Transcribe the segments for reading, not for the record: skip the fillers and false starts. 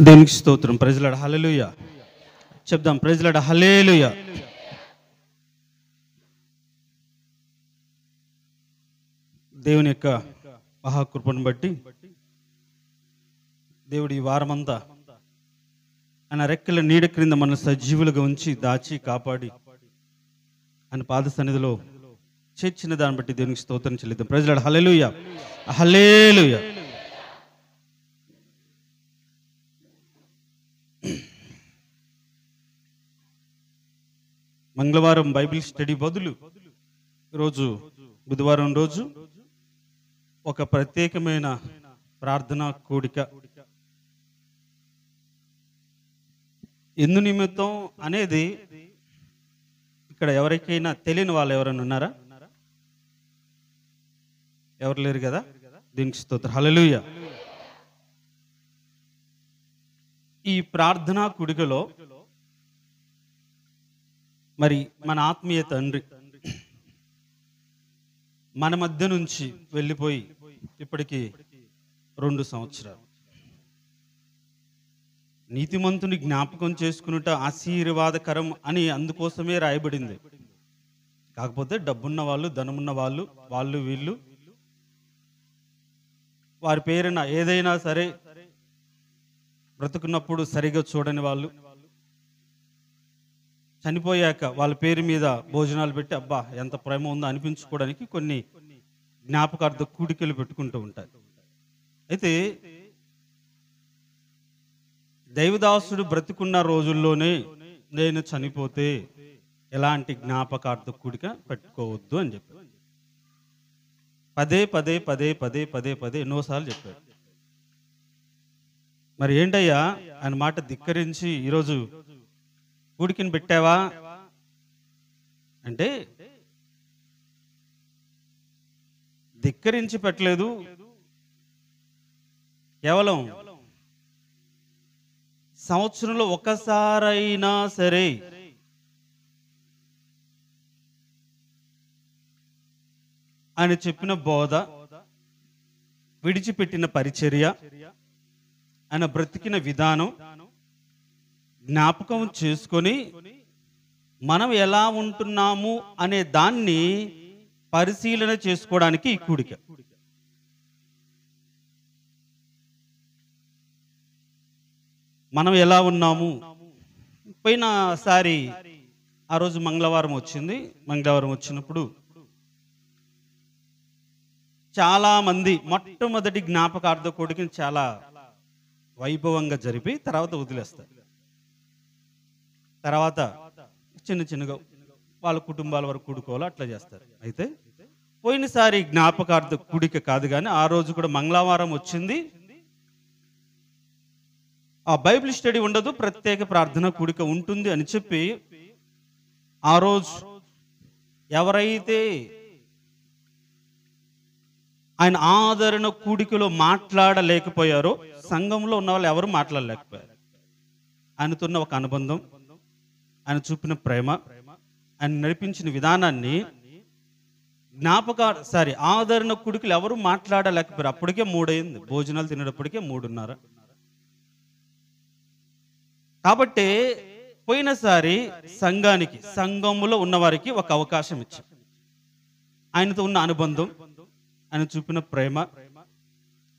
దేవునికి స్తోత్రం. ప్రైజ్లాడ హల్లెలూయా చెప్దాం. ప్రైజ్లాడ హల్లెలూయా. దేవుని యొక్క మహాకృపను బట్టి దేవుడి ఈ వారమంతా ఆయన రెక్కల నీడ క్రింద మన సజీవులుగా ఉంచి దాచి కాపాడి ఆయన పాద సన్నిధిలో చేర్చిన దాన్ని బట్టి దేవునికి స్తోత్రం చెల్లిద్దాం. ప్రైజ్లాడ హల్లెలూయా హల్లెలూయా. మంగళవారం బైబిల్ స్టడీ బదులు ఈరోజు బుధవారం రోజు ఒక ప్రత్యేకమైన ప్రార్థనా కూడిక. ఎందు నిమిత్తం అనేది ఇక్కడ ఎవరికైనా తెలియని వాళ్ళు ఎవరైనా ఉన్నారా? ఎవరు లేరు కదా? దీనికి స్తోత్రం హల్లెలూయా. ఈ ప్రార్థనా కూడికలో మరి మన ఆత్మీయ తండ్రి మన మధ్య నుంచి వెళ్ళిపోయి ఇప్పటికి 2 సంవత్సరాలు. నీతిమంతుని జ్ఞాపకం చేసుకునుట ఆశీర్వాదకరం అని అందుకోసమే రాయబడింది. కాకపోతే డబ్బున్న వాళ్ళు, ధనమున్న వాళ్ళు, వాళ్ళు వీళ్ళు వారి పేరున ఏదైనా సరే బ్రతుకున్నప్పుడు సరిగా చూడని వాళ్ళు, చనిపోయాక వాళ్ళ పేరు మీద భోజనాలు పెట్టి అబ్బా ఎంత ప్రేమ ఉందో అనిపించుకోవడానికి కొన్ని జ్ఞాపకార్థ కూడికలు పెట్టుకుంటూ ఉంటారు. అయితే దైవదాసుడు బ్రతికున్న రోజుల్లోనే నేను చనిపోతే ఎలాంటి జ్ఞాపకార్థ కూడిక పెట్టుకోవద్దు అని చెప్పారు. పదే పదే పదే పదే పదే పదే ఎన్నోసార్లు చెప్పాడు. మరి ఏంటయ్యా ఆయన మాట ధిక్కరించి ఈరోజు కూడికిని పెట్టావా అంటే ధిక్కరించి పెట్టలేదు. కేవలం సంవత్సరంలో ఒకసారైనా సరే ఆయన చెప్పిన బోధ, విడిచిపెట్టిన పరిచర్య, ఆయన బ్రతికిన విధానం జ్ఞాపకం చేసుకొని మనం ఎలా ఉంటున్నాము అనే దాన్ని పరిశీలన చేసుకోవడానికి ఈ కూడిక. మనం ఎలా ఉన్నాము? పోయినసారి ఆ రోజు మంగళవారం వచ్చింది. మంగళవారం వచ్చినప్పుడు చాలా మంది మొట్టమొదటి జ్ఞాపకార్థ కూడికని చాలా వైభవంగా జరిపి తర్వాత వదిలేస్తారు. తర్వాత చిన్న చిన్నగా వాళ్ళ కుటుంబాల వరకు కూడుకోవాలో అట్లా చేస్తారు. అయితే పోయినసారి జ్ఞాపకార్థ కూడిక కాదు, కానీ ఆ రోజు కూడా మంగళవారం వచ్చింది. ఆ బైబిల్ స్టడీ ఉండదు, ప్రత్యేక ప్రార్థన కూడిక ఉంటుంది అని చెప్పి ఆ రోజు ఎవరైతే ఆయన ఆదరణ కూడికలో మాట్లాడలేకపోయారో, సంఘంలో ఉన్న వాళ్ళు ఎవరు మాట్లాడలేకపోయారు. ఆయనతో ఉన్న ఒక అనుబంధం, ఆయన చూపిన ప్రేమ, ఆయన నడిపించిన విధానాన్ని ఆదరణ కూడికలు ఎవరు మాట్లాడలేకపోయారు. అప్పటికే 3 అయింది, భోజనాలు తినేటప్పటికే 3:30. కాబట్టి పోయినసారి సంఘంలో ఉన్నవారికి ఒక అవకాశం ఇచ్చాం. ఆయనతో ఉన్న అనుబంధం, ఆయన చూపిన ప్రేమ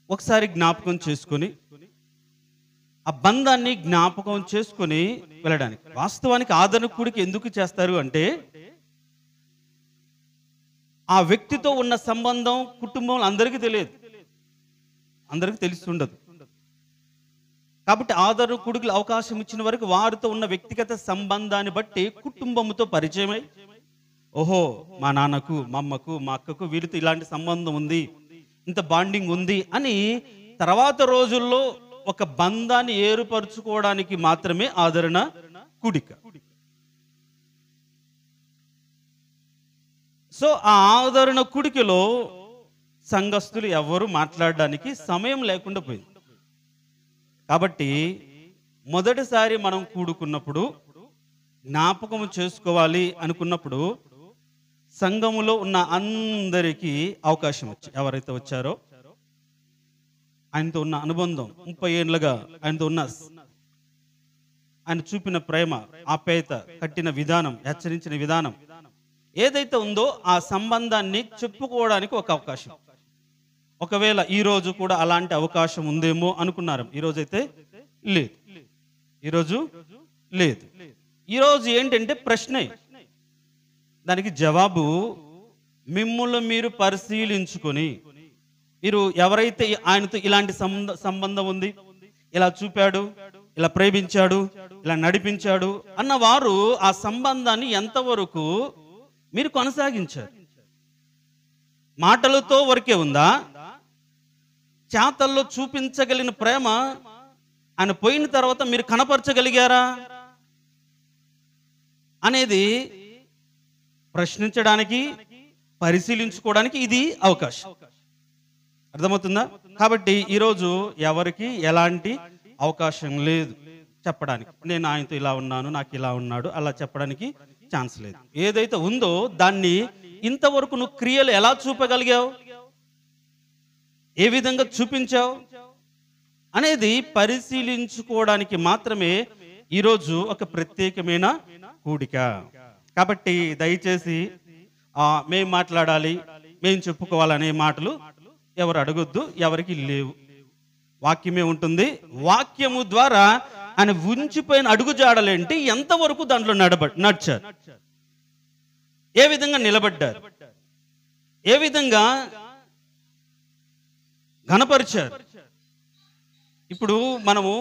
ఒకసారి జ్ఞాపకం చేసుకొని ఆ బంధాన్ని జ్ఞాపకం చేసుకొని వెళ్ళడానికి. వాస్తవానికి ఆదరణ కూడిక ఎందుకు చేస్తారు అంటే ఆ వ్యక్తితో ఉన్న సంబంధం కుటుంబంలో అందరికీ తెలియదు, అందరికీ తెలిసి ఉండదు. కాబట్టి ఆదరణ కూడికలు అవకాశం ఇచ్చిన వరకు వారితో ఉన్న వ్యక్తిగత సంబంధాన్ని బట్టి కుటుంబంతో పరిచయమై, ఓహో మా నాన్నకు, మా అమ్మకు, మా అక్కకు వీరితో ఇలాంటి సంబంధం ఉంది, ఇంత బాండింగ్ ఉంది అని తర్వాత రోజుల్లో ఒక బంధాన్ని ఏర్పరచుకోవడానికి మాత్రమే ఆదరణ కూడిక. సో ఆ ఆదరణ కూడికలో సంఘస్థులు ఎవరు మాట్లాడడానికి సమయం లేకుండా పోయింది. కాబట్టి మొదటిసారి మనం కూడుకున్నప్పుడు జ్ఞాపకం చేసుకోవాలి అనుకున్నప్పుడు సంఘములో ఉన్న అందరికీ అవకాశం ఎవరైతే వచ్చారో ఆయనతో ఉన్న అనుబంధం, 30 ఏళ్ళుగా ఆయనతో ఉన్న ఆయన చూపిన ప్రేమ, ఆప్యాయత, కట్టిన విధానం, హెచ్చరించిన విధానం ఏదైతే ఉందో ఆ సంబంధాన్ని చెప్పుకోవడానికి ఒక అవకాశం. ఒకవేళ ఈ రోజు కూడా అలాంటి అవకాశం ఉందేమో అనుకున్నారు. ఈరోజైతే లేదు. ఈరోజు లేదు. ఈరోజు ఏంటంటే ప్రశ్నే, దానికి జవాబు మిమ్ములను మీరు పరిశీలించుకొని, మీరు ఎవరైతే ఆయనతో ఇలాంటి సంబంధం ఉంది, ఇలా చూపాడు, ఇలా ప్రేమించాడు, ఇలా నడిపించాడు అన్నవారు ఆ సంబంధాన్ని ఎంతవరకు మీరు కొనసాగించారు? మాటలతో వరకే ఉందా? చేతల్లో చూపించగలిగిన ప్రేమ ఆయన పోయిన తర్వాత మీరు కనపరచగలిగారా అనేది ప్రశ్నించడానికి, పరిశీలించుకోవడానికి ఇది అవకాశం. అర్థమవుతుందా? కాబట్టి ఈరోజు ఎవరికి ఎలాంటి అవకాశం లేదు చెప్పడానికి. నేను ఆయనతో ఇలా ఉన్నాను, నాకు ఇలా ఉన్నాడు అలా చెప్పడానికి ఛాన్స్ లేదు. ఏదైతే ఉందో దాన్ని ఇంతవరకు నువ్వు క్రియలు ఎలా చూపగలిగావు, ఏ విధంగా చూపించావు అనేది పరిశీలించుకోవడానికి మాత్రమే ఈరోజు ఒక ప్రత్యేకమైన కూడిక. కాబట్టి దయచేసి మేం మాట్లాడాలి, మేం చెప్పుకోవాలనే మాటలు ఎవరు అడగొద్దు, ఎవరికి లేవు. వాక్యమే ఉంటుంది. వాక్యము ద్వారా ఆయన ఉంచిపోయిన అడుగుజాడలేంటి, ఎంతవరకు దాంట్లో నడిచారు, ఏ విధంగా నిలబడ్డారు, ఏ విధంగా ఘనపరిచారు. ఇప్పుడు మనము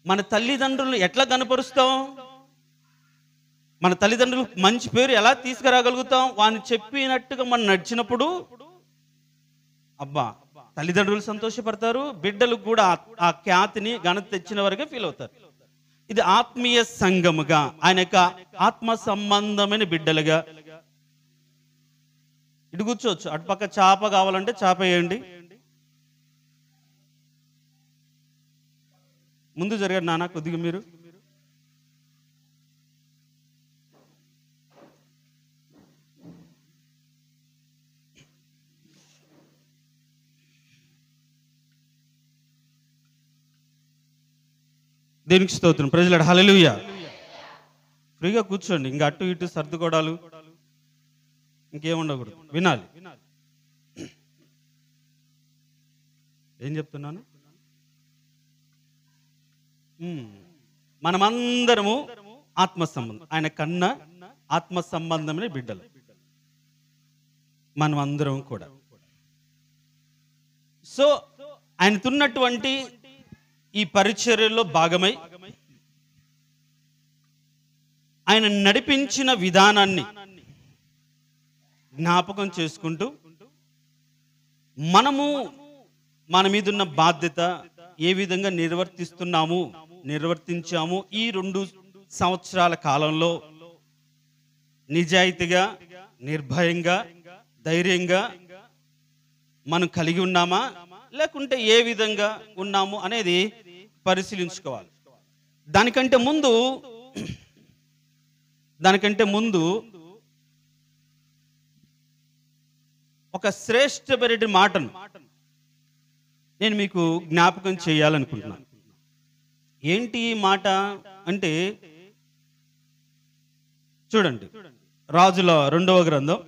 మన తల్లిదండ్రులను ఎట్లా ఘనపరుస్తాం? మన తల్లిదండ్రులు మంచి పేరు ఎలా తీసుకురాగలుగుతాం? వాని చెప్పినట్టుగా మనం నడిచినప్పుడు అబ్బా తల్లిదండ్రులు సంతోషపడతారు, బిడ్డలు కూడా ఆ ఖ్యాతిని ఘనత తెచ్చిన వరకే ఫీల్ అవుతారు. ఇది ఆత్మీయ సంఘముగా, ఆయన యొక్క ఆత్మ సంబంధమైన బిడ్డలుగా. ఇటు కూర్చోవచ్చు, అటుపక్క చాప కావాలంటే చాప వేయండి. ముందు జరగండి నాన్న కొద్దిగా మీరు. దేవునికి స్తోత్రం. ప్రైజ్ హల్లెలూయా. ఫ్రీగా కూర్చోండి, ఇంకా అటు ఇటు సర్దుకోవడాలు ఇంకేముండకూడదు, వినాలి. ఏం చెప్తున్నాను? మనమందరము ఆత్మ సంబంధం, ఆయన కన్న ఆత్మ సంబంధమైన బిడ్డలు మనం అందరం కూడా. సో ఆయనతున్నటువంటి ఈ పరిచర్యలో భాగమై ఆయన నడిపించిన విధానాన్ని జ్ఞాపకం చేసుకుంటూ మనము మన మీద ఉన్న బాధ్యత ఏ విధంగా నిర్వర్తించాము ఈ 2 సంవత్సరాల కాలంలో నిజాయితీగా, నిర్భయంగా, ధైర్యంగా మనం కలిగి ఉన్నామా, లేకుంటే ఏ విధంగా ఉన్నాము అనేది పరిశీలించుకోవాలి. దానికంటే ముందు ఒక శ్రేష్టమైన మాటను నేను మీకు జ్ఞాపకం చేయాలనుకుంటున్నాను. ఏంటి ఈ మాట అంటే, చూడండి, రాజుల రెండవ గ్రంథం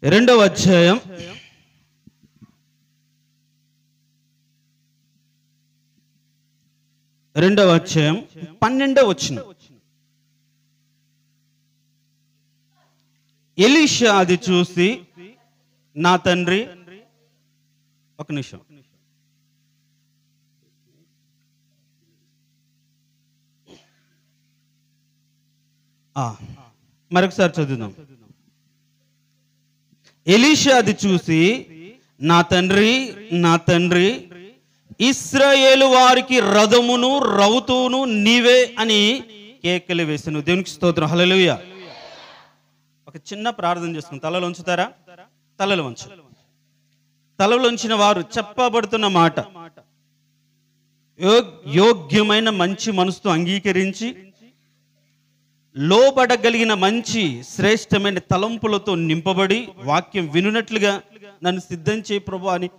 2వ అధ్యాయం 12వ వచనం. ఎలీషా అది చూసి, నా తండ్రి, ఒక నిమిషం, మరొకసారి చదువుదాం. ఎలీషా అది చూసి, నా తండ్రి, ఇశ్రాయేలు వారికి రథమును రౌతును నీవే అని కేకలు వేసెను. దేవునికి స్తోత్రం. హల్లెలూయా. ఒక చిన్న ప్రార్థన చేసుకుని తలలో ఉంచుతారా? తలలు వంచు. తలలు వంచిన వారు చెప్పబడుతున్న మాట యోగ్యమైన మంచి మనసుతో అంగీకరించి లోబడగలిగిన మంచి శ్రేష్టమైన తలంపులతో నింపబడి వాక్యం వినున్నట్లుగా నన్ను సిద్ధం చేయి ప్రభు అని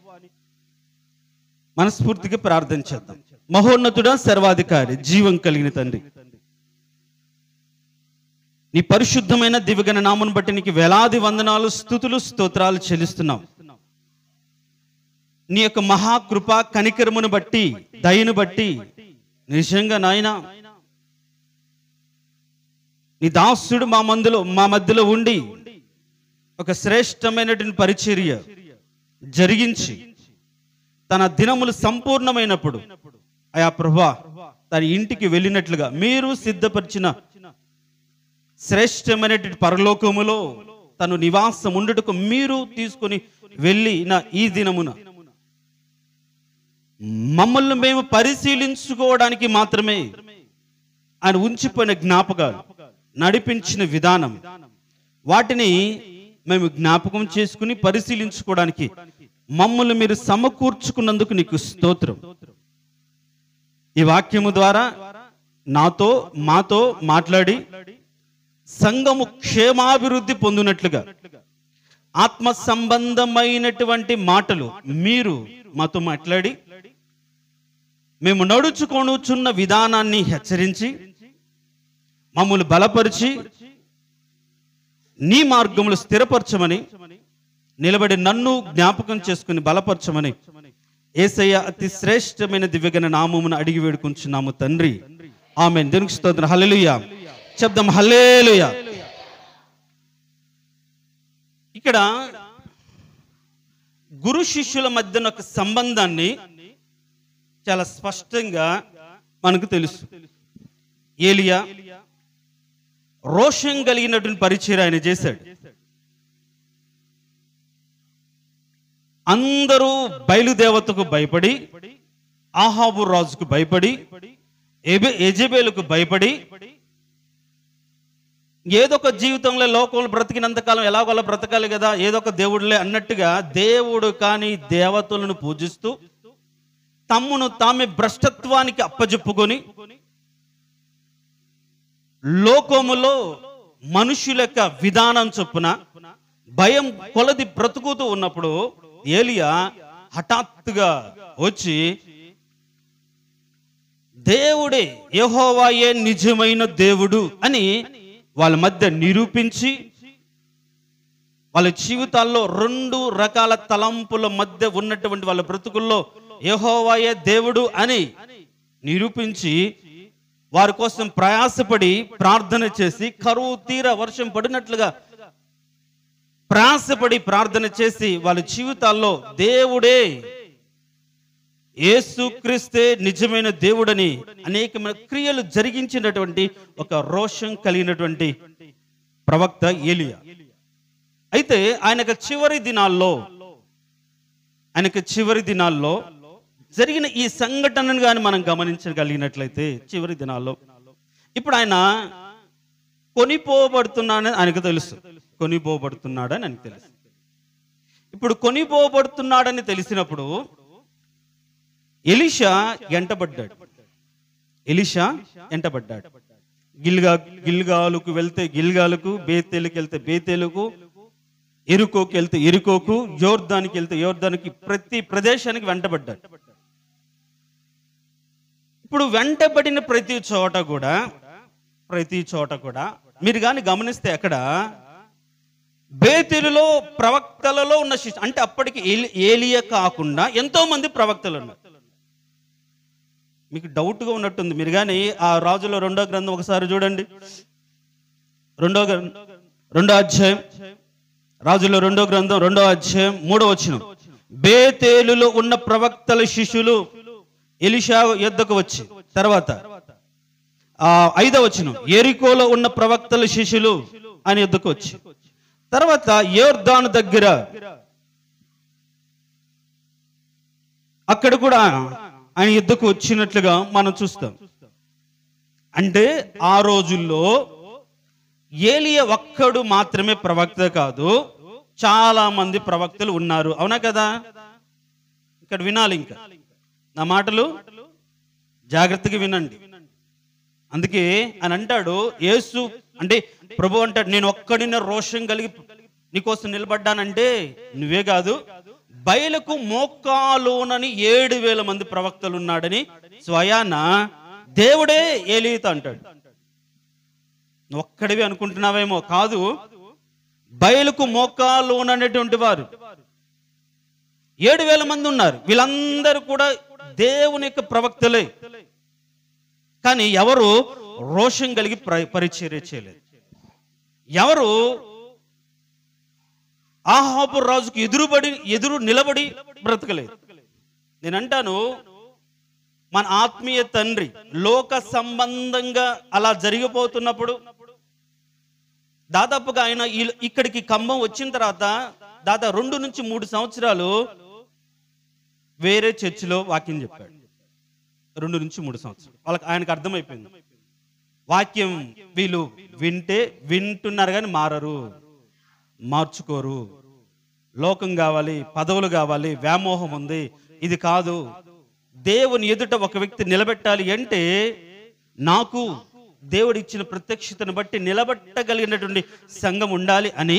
మనస్ఫూర్తిగా ప్రార్థన చేద్దాం. మహోన్నతుడా, సర్వాధికారి, జీవం కలిగిన తండ్రి, నీ పరిశుద్ధమైన దివ్యగణ నామను బట్టి నీకు వేలాది వందనాలు, స్తుతులు, స్తోత్రాలు చెల్లిస్తున్నాం. నీ యొక్క మహాకృప కనికరమును బట్టి, దయను బట్టి నిజంగా నాయన నీ దాసుడు మా మధ్యలో ఉండి ఒక శ్రేష్టమైనటువంటి పరిచర్య జరిగించి తన దినములు సంపూర్ణమైనప్పుడు అయా ప్రభువా తన ఇంటికి వెళ్ళినట్లుగా మీరు సిద్ధపరిచిన శ్రేష్టమైనటువంటి పరలోకములో తను నివాసం ఉండుటకు మీరు తీసుకుని వెళ్ళిన ఈ దినమున మమ్మల్ని మేము పరిశీలించుకోవడానికి మాత్రమే ఆయన ఉంచిపోయిన జ్ఞాపకాలు, నడిపించిన విధానం, వాటిని మేము జ్ఞాపకం చేసుకుని పరిశీలించుకోవడానికి మమ్మల్ని మీరు సమకూర్చుకున్నందుకు నీకు స్తోత్రం. ఈ వాక్యము ద్వారా మాతో మాట్లాడి సంఘము క్షేమాభివృద్ధి పొందినట్లుగా ఆత్మ సంబంధమైనటువంటి మాటలు మీరు మాతో మాట్లాడి మేము నడుచుకొనుచున్న విధానాన్ని హెచ్చరించి మమ్మల్ని బలపరిచి నీ మార్గములు స్థిరపరచమని, నిలబడి నన్ను జ్ఞాపకం చేసుకుని బలపరచమని యేసయ్య అతి శ్రేష్టమైన దివ్యగణ నామమును అడిగి వేడుకుంటున్నాము తండ్రి. ఆమేన్. దేవునికి స్తోత్రం. హల్లెలూయా చెప్దాం. హల్లెలూయా. ఇక్కడ గురు శిష్యుల మధ్యన ఒక సంబంధాన్ని చాలా స్పష్టంగా మనకు తెలుసు. ఏలియా రోషం కలిగినటువంటి పరిచర్య ఆయన చేశాడు. అందరూ బయలుదేవతకు భయపడి, ఆహాబు రాజుకు భయపడి, యెజెబెలుకు భయపడి, ఏదో ఒక జీవితంలో లోకంలో బ్రతికినంతకాలం ఎలాగోలా బ్రతకాలి కదా, ఏదో ఒక దేవుడులే అన్నట్టుగా దేవుడు కాని దేవతలను పూజిస్తూ తమ్మును తామే భ్రష్టత్వానికి అప్పజెప్పుకొని లోకములో మనుషుల యొక్క విధానం చొప్పున భయం కొలది బ్రతుకుతూ ఉన్నప్పుడు ఏలియా హఠాత్తుగా వచ్చి దేవుడే, యెహోవాయే నిజమైన దేవుడు అని వాళ్ళ మధ్య నిరూపించి వాళ్ళ జీవితాల్లో రెండు రకాల తలంపుల మధ్య ఉన్నటువంటి వాళ్ళ బ్రతుకుల్లో యెహోవాయే దేవుడు అని నిరూపించి వారి కోసం ప్రయాసపడి ప్రార్థన చేసి కరువు తీర వర్షం పడినట్లుగా ప్రయాసపడి ప్రార్థన చేసి వాళ్ళ జీవితాల్లో దేవుడే, యేసుక్రీస్తే నిజమైన దేవుడని అనేకమైన క్రియలు జరిగించినటువంటి ఒక రోషం కలిగినటువంటి ప్రవక్త ఏలియా. అయితే ఆయనకు చివరి దినాల్లో జరిగిన ఈ సంఘటనను కానీ మనం గమనించగలిగినట్లయితే చివరి దినాల్లో ఇప్పుడు ఆయన కొనిపోబడుతున్నాడని ఆయనకు తెలుసు. కొనిపోబడుతున్నాడని ఆయనకు తెలుసు. ఇప్పుడు కొనిపోబడుతున్నాడని తెలిసినప్పుడు ఎలీషా ఎంటబడ్డాడు. గిల్గాలుకు వెళ్తే గిల్గాలుకు, బేతేలుకి వెళ్తే బేతేలుకు, ఎరుకోకి వెళ్తే ఎరుకోకు, యోర్దానికి వెళ్తే యోర్దానికి, ప్రతి ప్రదేశానికి వెంటబడ్డాడు. ఇప్పుడు వెంటబడిన ప్రతి చోట కూడా మీరు కానీ గమనిస్తే అక్కడ బేతేలులో ప్రవక్తలలో ఉన్న శిష్యు, అంటే అప్పటికి ఏలియా కాకుండా ఎంతో మంది ప్రవక్తలు ఉన్నారు. మీకు డౌట్గా ఉన్నట్టుంది. మీరు కానీ ఆ రాజుల 2వ గ్రంథం ఒకసారి చూడండి. 2వ అధ్యాయం, రాజుల 2వ గ్రంథం 2వ అధ్యాయం 3వ వచనం. బేతేలులో ఉన్న ప్రవక్తల శిష్యులు ఎలీషా యొద్దకు వచ్చి, తర్వాత 5వ వచనం, యెరికోలో ఉన్న ప్రవక్తల శిష్యులు ఆయన యొద్దకు వచ్చి, తర్వాత యోర్దాను దగ్గర అక్కడ కూడా ఆయన యుద్ధకు వచ్చినట్లుగా మనం చూస్తాం. అంటే ఆ రోజుల్లో ఏలియా ఒక్కడు మాత్రమే ప్రవక్త కాదు, చాలా మంది ప్రవక్తలు ఉన్నారు. అవునా కదా? ఇక్కడ వినాలి, ఇంకా నా మాటలు జాగ్రత్తగా వినండి. అందుకే అని అంటాడు యేసు, అంటే ప్రభు అంటాడు, నేను ఒక్కడినే రోషం కలిగి నీకోసం నిలబడ్డానంటే నువ్వే కాదు, బయలుకు మోకాలోనని 7,000 మంది ప్రవక్తలు ఉన్నాడని స్వయాన దేవుడే ఏలీతో అంటాడు. నువ్వు ఒక్కడివి అనుకుంటున్నావేమో, కాదు. బయలుకు మోకాలోననేటువంటి వారు 7,000 మంది ఉన్నారు. వీళ్ళందరూ కూడా దేవుని యొక్క ప్రవక్తలే. కానీ ఎవరు రోషం కలిగి పరిచర్య చేయలేదు. ఎవరు ఆహాబు రాజుకు ఎదురు నిలబడి బ్రతకలేదు. నేనంటాను, మన ఆత్మీయ తండ్రి లోక సంబంధంగా అలా జరిగిపోతున్నప్పుడు, దాదాపుగా ఆయన ఇక్కడికి ఖమ్మం వచ్చిన తర్వాత దాదాపు 2 నుంచి 3 సంవత్సరాలు వేరే చర్చిలో వాక్యం చెప్పాడు. 2 నుంచి 3 సంవత్సరాలు వాళ్ళకి ఆయనకు అర్థమైపోయింది, వాక్యం వీళ్ళు వింటున్నారు కానీ మారరు, మార్చుకోరు, లోకం కావాలి, పదవులు కావాలి, వ్యామోహం ఉంది, ఇది కాదు. దేవుని ఎదుట ఒక వ్యక్తి నిలబెట్టాలి అంటే నాకు దేవుడు ఇచ్చిన ప్రత్యక్షతను బట్టి నిలబెట్టగలిగినటువంటి సంఘం ఉండాలి అని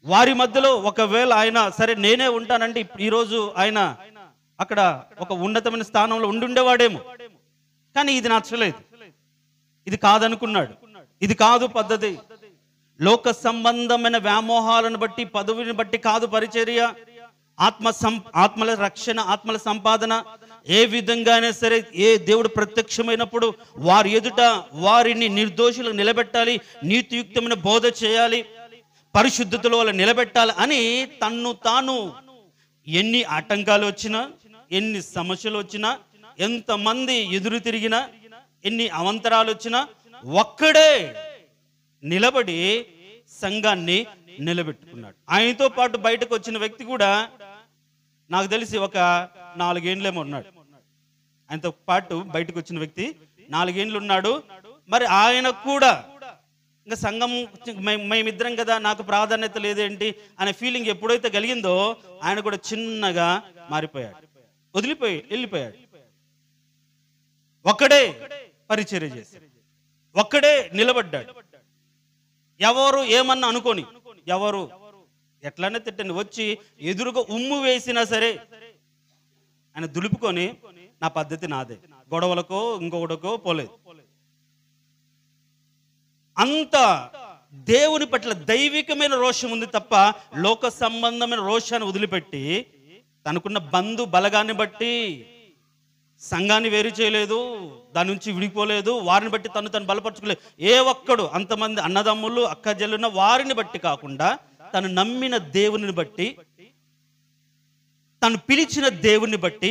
వారి మధ్యలో, ఒకవేళ ఆయన సరే నేనే ఉంటానంటే ఈరోజు ఆయన అక్కడ ఒక ఉన్నతమైన స్థానంలో ఉండుండేవాడేమో, కానీ ఇది నచ్చలేదు, ఇది కాదనుకున్నాడు. ఇది కాదు పద్ధతి. లోక సంబంధమైన వ్యామోహాలను బట్టి, పదవిని బట్టి కాదు పరిచర్య. ఆత్మల రక్షణ, ఆత్మల సంపాదన ఏ విధంగానే సరే, ఏ దేవుడు ప్రత్యక్షమైనప్పుడు వారి ఎదుట వారిని నిర్దోషులు నిలబెట్టాలి, నీతియుక్తమైన బోధ చేయాలి, పరిశుద్ధతలో వాళ్ళు నిలబెట్టాలి అని తన్ను తాను ఎన్ని ఆటంకాలు వచ్చినా, ఎన్ని సమస్యలు వచ్చినా, ఎంతమంది ఎదురు తిరిగినా, ఎన్ని అవంతరాలు వచ్చినా ఒక్కడే నిలబడి సంఘాన్ని నిలబెట్టుకున్నాడు. ఆయనతో పాటు బయటకు వచ్చిన వ్యక్తి కూడా నాకు తెలిసి ఒక 4 ఏండ్లేమో ఉన్నాడు. ఆయనతో పాటు బయటకు వచ్చిన వ్యక్తి 4 ఏండ్లు ఉన్నాడు. మరి ఆయన కూడా ఇంకా సంఘం మేమిద్దరం కదా, నాకు ప్రాధాన్యత లేదేంటి అనే ఫీలింగ్ ఎప్పుడైతే కలిగిందో ఆయన కూడా చిన్నగా మారిపోయాడు, వెళ్ళిపోయాడు. ఒక్కడే పరిచర్య చేశాడు, ఒక్కడే నిలబడ్డాడు. ఎవరు ఏమన్నా అనుకోని, ఎవరు ఎట్లానే తిట్టండి, వచ్చి ఎదురుగా ఉమ్ము వేసినా సరే ఆయన దులుపుకొని నా పద్ధతి నాదే, గొడవలకో ఇంకొకటికో పోలేదు. అంత దేవుని పట్ల దైవికమైన రోషం ఉంది తప్ప లోక సంబంధమైన రోషాన్ని వదిలిపెట్టి తనకున్న బంధు బలగాన్ని బట్టి సంఘాన్ని వేరు చేయలేదు, దాని నుంచి విడిపోలేదు, వారిని బట్టి తను బలపరచుకోలేదు. ఏ ఒక్కడు, అంతమంది అన్నదమ్ములు అక్క చెల్లున్న వారిని బట్టి కాకుండా తను నమ్మిన దేవుని బట్టి, తను పిలిచిన దేవుని బట్టి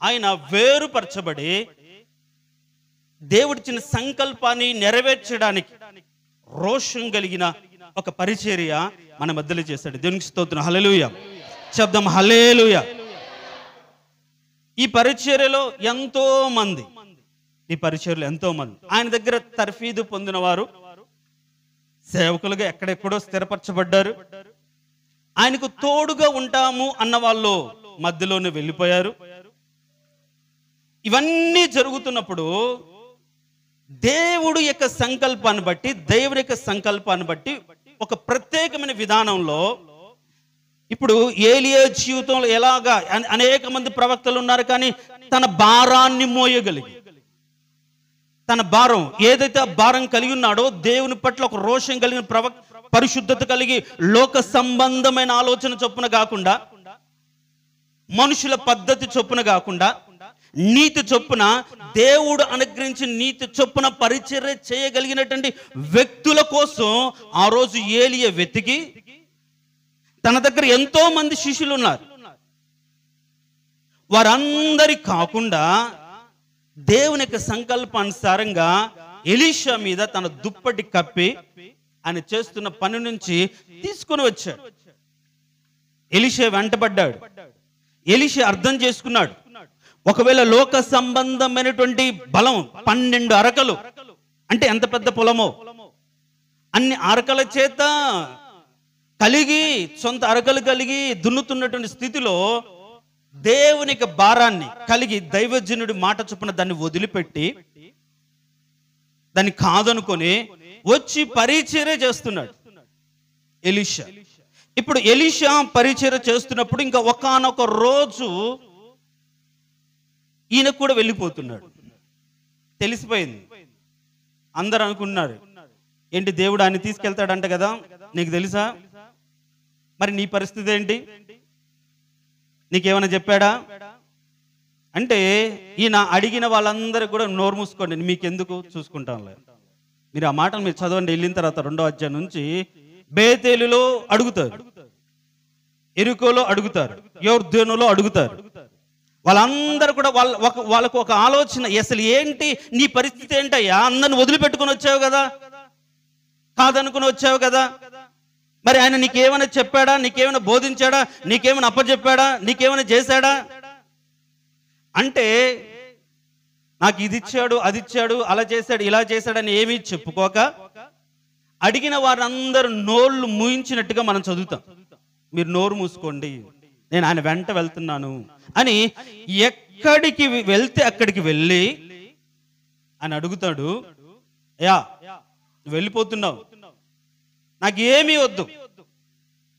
ఆయన వేరుపరచబడి దేవుడిచ్చిన సంకల్పాన్ని నెరవేర్చడానికి రోషం కలిగిన ఒక పరిచర్య మన మధ్యలో చేశాడు. దేవునికి స్తోత్రం, హల్లెలూయా శబ్దం, హల్లెలూయా. ఈ పరిచర్యలో ఎంతో మంది ఆయన దగ్గర తర్ఫీదు పొందిన వారు సేవకులుగా ఎక్కడెక్కడో స్థిరపరచబడ్డారు. ఆయనకు తోడుగా ఉంటాము అన్న వాళ్ళు మధ్యలోనే వెళ్ళిపోయారు. ఇవన్నీ జరుగుతున్నప్పుడు దేవుడి యొక్క సంకల్పాన్ని బట్టి, దేవుడి యొక్క సంకల్పాన్ని బట్టి ఒక ప్రత్యేకమైన విధానంలో, ఇప్పుడు ఏలియా జీవితంలో ఎలాగా అనేక మంది ప్రవక్తలు ఉన్నారు, కానీ తన భారాన్ని మోయగలిగి, తన భారం ఏదైతే భారం కలిగి ఉన్నాడో దేవుని పట్ల ఒక రోషం కలిగిన పరిశుద్ధత కలిగి, లోక సంబంధమైన ఆలోచన చొప్పున కాకుండా, మనుషుల పద్ధతి చొప్పున కాకుండా, నీతి చొప్పున, దేవుడు అనుగ్రహించిన నీతి చొప్పున పరిచర్య చేయగలిగినటువంటి వ్యక్తుల కోసం ఆ రోజు ఏలియా వెతికి, తన దగ్గర ఎంతో మంది శిష్యులు ఉన్నారు, వారందరి కాకుండా దేవుని యొక్క సంకల్పానుసారంగా ఎలీషా మీద తన దుప్పటి కప్పి ఆయన చేస్తున్న పని నుంచి తీసుకొని వచ్చాడు. ఎలీషా వెంటబడ్డాడు. ఎలీషా అర్థం చేసుకున్నాడు, ఒకవేళ లోక సంబంధమైనటువంటి బలం 12 అరకలు అంటే ఎంత పెద్ద పొలమో, అన్ని అరకల చేత కలిగి సొంత అరకలు కలిగి దున్నుతున్నటువంటి స్థితిలో దేవునికి భారాన్ని కలిగి దైవజనుడి మాట చొప్పున దాన్ని వదిలిపెట్టి దాన్ని కాదనుకొని వచ్చి పరిచర్య చేస్తున్నాడు ఎలీషా. ఇప్పుడు ఎలీషా పరిచర్య చేస్తున్నప్పుడు ఇంకా ఒకానొక రోజు ఈయన కూడా వెళ్ళిపోతున్నాడు. తెలిసిపోయింది. అందరు అనుకున్నారు, ఏంటి దేవుడు ఆయన తీసుకెళ్తాడంట కదా, నీకు తెలుసా? మరి నీ పరిస్థితి ఏంటి? నీకేమైనా చెప్పాడా అంటే ఈయన అడిగిన వాళ్ళందరూ కూడా నోరు మూసుకోండి, మీకెందుకు చూసుకుంటాంలే. మీరు ఆ మాటలు మీరు చదవండి. వెళ్ళిన తర్వాత 2వ అధ్యాయం నుంచి బేతేలులో అడుగుతారు, ఎరికోలో అడుగుతారు, యొర్దానులో అడుగుతారు. వాళ్ళందరూ కూడా వాళ్ళకు ఒక ఆలోచన, అసలు ఏంటి నీ పరిస్థితి ఏంటయ్యా? అందరిని వదిలిపెట్టుకుని వచ్చావు కదా, కాదనుకుని వచ్చావు కదా, మరి ఆయన నీకేమైనా చెప్పాడా? నీకేమైనా బోధించాడా? నీకేమైనా అప్పచెప్పాడా? నీకేమైనా చేశాడా? అంటే నాకు ఇది ఇచ్చాడు, అది ఇచ్చాడు, అలా చేశాడు, ఇలా చేశాడని ఏమీ చెప్పుకోక అడిగిన వారందరూ నోళ్ళు మూయించినట్టుగా మనం చదువుతాం. మీరు నోరు మూసుకోండి, నేను ఆయన వెంట వెళ్తున్నాను అని ఎక్కడికి వెళ్తే అక్కడికి వెళ్ళి ఆయన అడుగుతాడు, యా వెళ్ళిపోతున్నావు, నాకు ఏమీ వద్దు,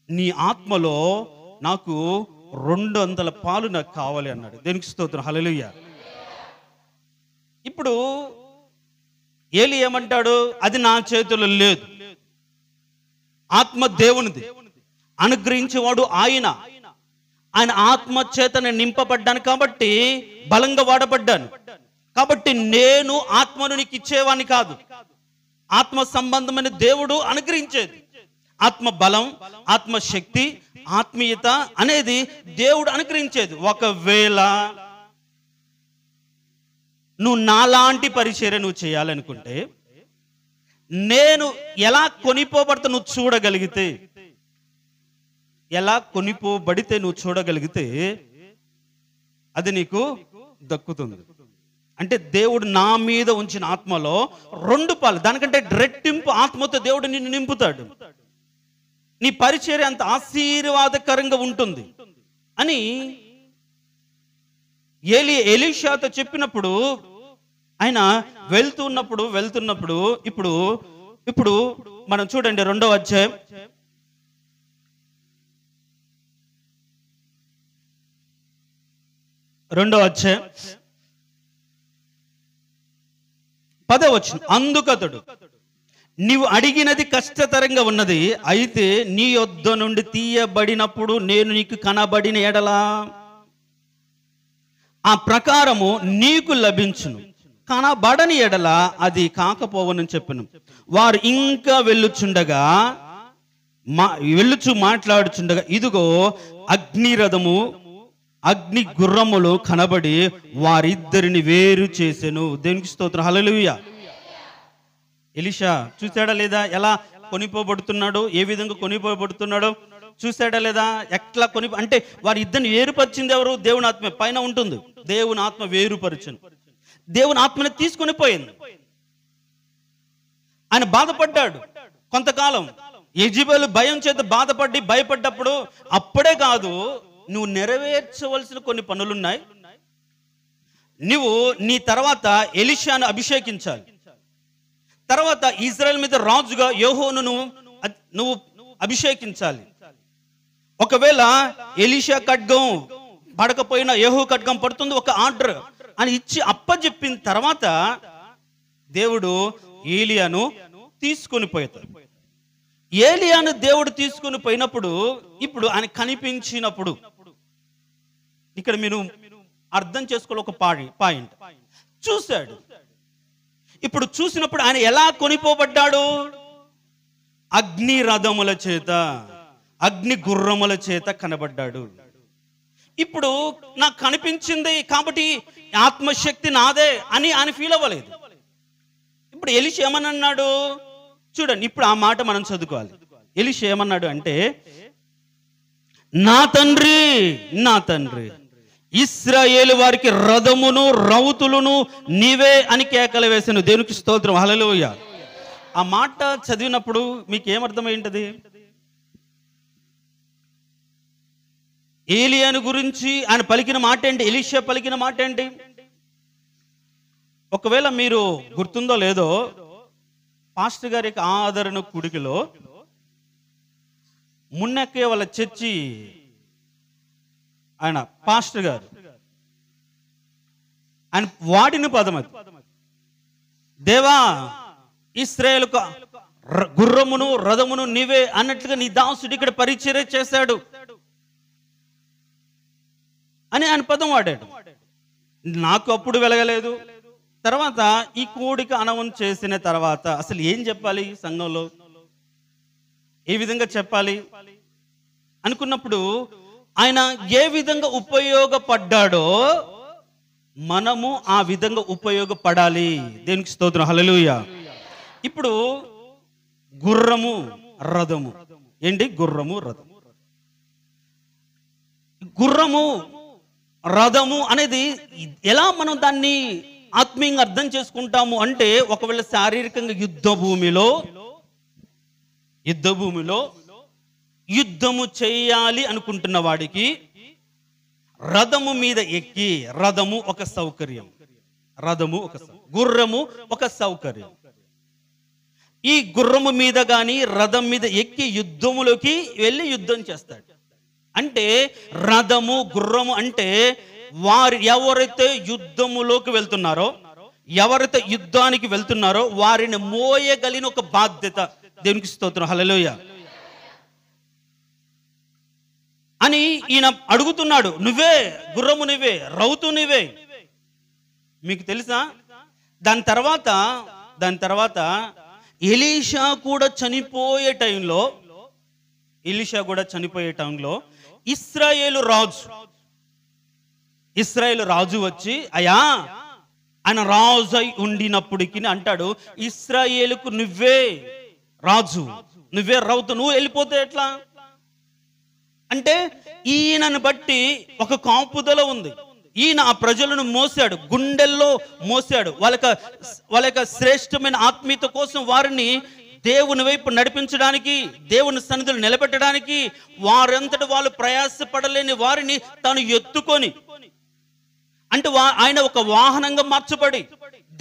నీ ఆత్మలో నాకు 200 పాలు నాకు కావాలి అన్నాడు. దేనికి స్తోత్రం, హల్లెలూయా. ఇప్పుడు ఏలి ఏమంటాడు? అది నా చేతిలో లేదు, ఆత్మ దేవునిది, అనుగ్రహించేవాడు ఆయన ఆత్మ చేతనే నింపబడ్డాను కాబట్టి బలంగా వాడబడ్డాను కాబట్టి నేను ఆత్మను నీకు ఇచ్చేవాడిని కాదు. ఆత్మ సంబంధమైన దేవుడు అనుగ్రహించేది. ఆత్మ బలం, ఆత్మ శక్తి, ఆత్మీయత అనేది దేవుడు అనుగ్రహించేది. ఒకవేళ నువ్వు నాలాంటి పరిచర్య నువ్వు చేయాలనుకుంటే, నేను ఎలా కొనిపోబడితే నువ్వు చూడగలిగితే, ఎలా కొనిపోబడితే నువ్వు చూడగలిగితే అది నీకు దక్కుతుంది. అంటే దేవుడు నా మీద ఉంచిన ఆత్మలో 2 పాలు, దానికంటే రెట్టింపు ఆత్మతో దేవుడు నిన్ను నింపుతాడు. నీ పరిచర్య అంత ఆశీర్వాదకరంగా ఉంటుంది అని ఎలీషాతో చెప్పినప్పుడు ఆయన వెళ్తున్నప్పుడు ఇప్పుడు మనం చూడండి 2వ అధ్యాయం 10వ వచనం. అందుకతడు, నీవు అడిగినది కష్టతరంగా ఉన్నది, అయితే నీ యొద్ద నుండి తీయబడినప్పుడు నేను నీకు కనబడిన ఎడలా ఆ ప్రకారము నీకు లభించును, కనబడని ఎడల అది కాకపోవనని చెప్పను. వారు ఇంకా వెళ్ళుచు మాట్లాడుచుండగా ఇదిగో అగ్నిరథము అగ్ని గుర్రములు కనబడి వారిద్దరిని వేరు చేసెను. దేవునికి స్తోత్రం, హల్లెలూయా. ఎలీషా చూశాడా లేదా ఎలా కొనిపోబడుతున్నాడు, ఏ విధంగా కొనిపోబడుతున్నాడో చూశాడా లేదా? ఎట్లా అంటే వారి ఇద్దరిని వేరుపరిచింది ఎవరు? దేవుని ఆత్మ పైన ఉంటుంది. దేవుని ఆత్మ వేరుపరిచింది, దేవుని ఆత్మని తీసుకొని పోయింది. ఆయన బాధపడ్డాడు కొంతకాలం. యెజెబెలు భయం చేత భయపడ్డప్పుడు అప్పుడే కాదు, నువ్వు నెరవేర్చవలసిన కొన్ని పనులున్నాయి. నువ్వు నీ తర్వాత ఎలీషాను అభిషేకించాలి. తర్వాత ఇజ్రాయెల్ మీద రాజుగా యెహోవాను నువ్వు అభిషేకించాలి. ఒకవేళ ఎలీషా ఖడ్గం పడకపోయినా యెహూ ఖడ్గం పడుతుంది, ఒక ఆర్డర్ అని ఇచ్చి అప్పచెప్పిన తర్వాత దేవుడు ఏలియాను తీసుకొని పోతాడు. ఏలియాను దేవుడు తీసుకొని పోయినప్పుడు ఇప్పుడు ఆయన కనిపించినప్పుడు ఇక్కడ మీరు అర్థం చేసుకోవాలి ఒక పాయింట్. చూశాడు. ఇప్పుడు చూసినప్పుడు ఆయన ఎలా కొనిపోబడ్డాడు? అగ్ని రథముల చేత, అగ్ని గుర్రముల చేత కనబడ్డాడు. ఇప్పుడు నాకు కనిపించింది కాబట్టి ఆత్మశక్తి నాదే అని ఆయన ఫీల్ అవ్వలేదు. ఇప్పుడు ఎలీషా ఏమని అన్నాడు చూడండి. ఇప్పుడు ఆ మాట మనం చదువుకోవాలి. ఎలీషా ఏమన్నాడు అంటే, నా తండ్రి ఇశ్రాయేలు వారికి రథమును రౌతులను నీవే అని కేకలు వేసాను. దేవునికి స్తోత్రం, హల్లెలూయా. ఆ మాట చదివినప్పుడు మీకు ఏమర్థమైంటది? ఏలియాను గురించి ఆయన పలికిన మాట ఏంటి, ఎలీషా పలికిన మాట ఏంటి? ఒకవేళ మీరు గుర్తుందో లేదో, పాస్టర్ గారి యొక్క ఆదరణ కుడికిలో మున్నెక్కే వాళ్ళ చర్చి ఆయన పాస్టర్ గారు ఆయన వాడిన పదం అది, దేవా ఇశ్రాయేలుకు గుర్రమును రథమును నీవే అన్నట్లుగా నీ దాసుడు ఇక్కడ పరిచర్య చేశాడు అని ఆయన పదం వాడాడు. నాకు అప్పుడు వెలగలేదు. తర్వాత ఈ కోడిక అనౌన్స్ చేసిన తర్వాత అసలు ఏం చెప్పాలి, సంఘంలో ఏ విధంగా చెప్పాలి అనుకున్నప్పుడు ఆయన ఏ విధంగా ఉపయోగపడ్డాడో మనము ఆ విధంగా ఉపయోగపడాలి. దేవునికి స్తోత్రం, హల్లెలూయా. ఇప్పుడు గుర్రము రథము ఏంటి? గుర్రము రథము. గుర్రము రథము అనేది ఎలా మనం దాన్ని ఆత్మీయంగా అర్థం చేసుకుంటాము అంటే, ఒకవేళ శారీరకంగా యుద్ధ భూమిలో యుద్ధము చేయాలి అనుకుంటున్న వాడికి రథము మీద ఎక్కి, రథము ఒక సౌకర్యం, గుర్రము ఒక సౌకర్యం. ఈ గుర్రము మీద గాని రథం మీద ఎక్కి యుద్ధములోకి వెళ్ళి యుద్ధం చేస్తాడు. అంటే రథము గుర్రము అంటే ఎవరైతే యుద్ధములోకి వెళ్తున్నారో, ఎవరైతే యుద్ధానికి వెళ్తున్నారో వారిని మోయగలిగిన ఒక బాధ్యత. దేవునికి స్తోత్రం, హల్లెలూయా అని ఈయన అడుగుతున్నాడు. నువ్వే గుర్రము, నువ్వే రౌతు, నువ్వే. మీకు తెలుసా, దాని తర్వాత ఎలీషా కూడా చనిపోయే టైంలో ఇశ్రాయేలు రాజు వచ్చి, అయ్యా ఆయన రాజు అయి ఉండినప్పటికీ అంటాడు, ఇశ్రాయేలుకు నువ్వే రాజు, నువ్వే రౌతు, నువ్వు వెళ్ళిపోతే ఎట్లా అంటే ఈయనను బట్టి ఒక కాపుదల ఉంది. ఈయన ఆ ప్రజలను మోసాడు, గుండెల్లో మోసాడు. వాళ్ళ యొక్క శ్రేష్టమైన ఆత్మీయత కోసం వారిని దేవుని వైపు నడిపించడానికి, దేవుని సన్నిధిలో నిలబెట్టడానికి వారంతటి వాళ్ళు ప్రయాసపడలేని వారిని తాను ఎత్తుకొని, అంటే ఆయన ఒక వాహనంగా మార్చబడి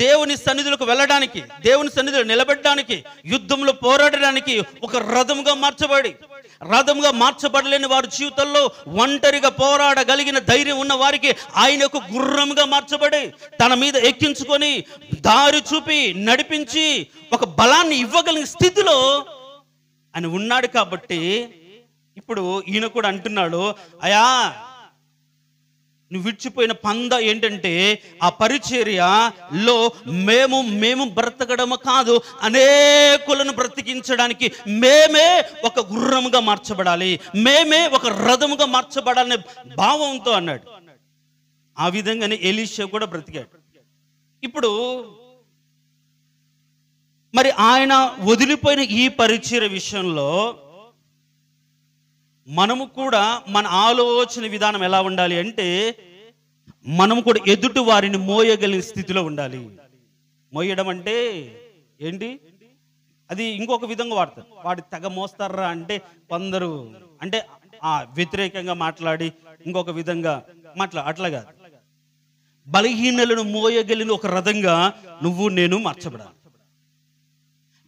దేవుని సన్నిధులకు వెళ్ళడానికి, దేవుని సన్నిధిలో నిలబెట్టడానికి, యుద్ధంలో పోరాడడానికి ఒక రథంగా మార్చబడలేని వారి జీవితంలో ఒంటరిగా పోరాడగలిగిన ధైర్యం ఉన్న వారికి ఆయన ఒక గుర్రంగా మార్చబడి తన మీద ఎక్కించుకొని దారి చూపి నడిపించి ఒక బలాన్ని ఇవ్వగలిగిన స్థితిలో ఆయన ఉన్నాడు. కాబట్టి ఇప్పుడు ఈయన కూడా అంటున్నాడు, అయా నువ్వు విడిచిపోయిన పంద ఏంటంటే ఆ పరిచర్యలో మేము బ్రతకడము కాదు, అనేకులను బ్రతికించడానికి మేమే ఒక గుర్రముగా మార్చబడాలి, మేమే ఒక రథముగా మార్చబడాలనే భావంతో అన్నాడు. ఆ విధంగానే ఎలీషా కూడా బ్రతికాడు. ఇప్పుడు మరి ఆయన వదిలిపోయిన ఈ పరిచర్య విషయంలో మనము కూడా మన ఆలోచన విధానం ఎలా ఉండాలి అంటే, మనము కూడా ఎదుటి వారిని మోయగలిగిన స్థితిలో ఉండాలి. మోయడం అంటే ఏంటి, అది ఇంకొక విధంగా వాడతారు. వాడి తెగ మోస్తారా అంటే కొందరు అంటే వ్యతిరేకంగా మాట్లాడి ఇంకొక విధంగా అట్లా కాదు. బలహీనలను మోయగలిగిన ఒక రథంగా నువ్వు నేను మార్చబడాలి.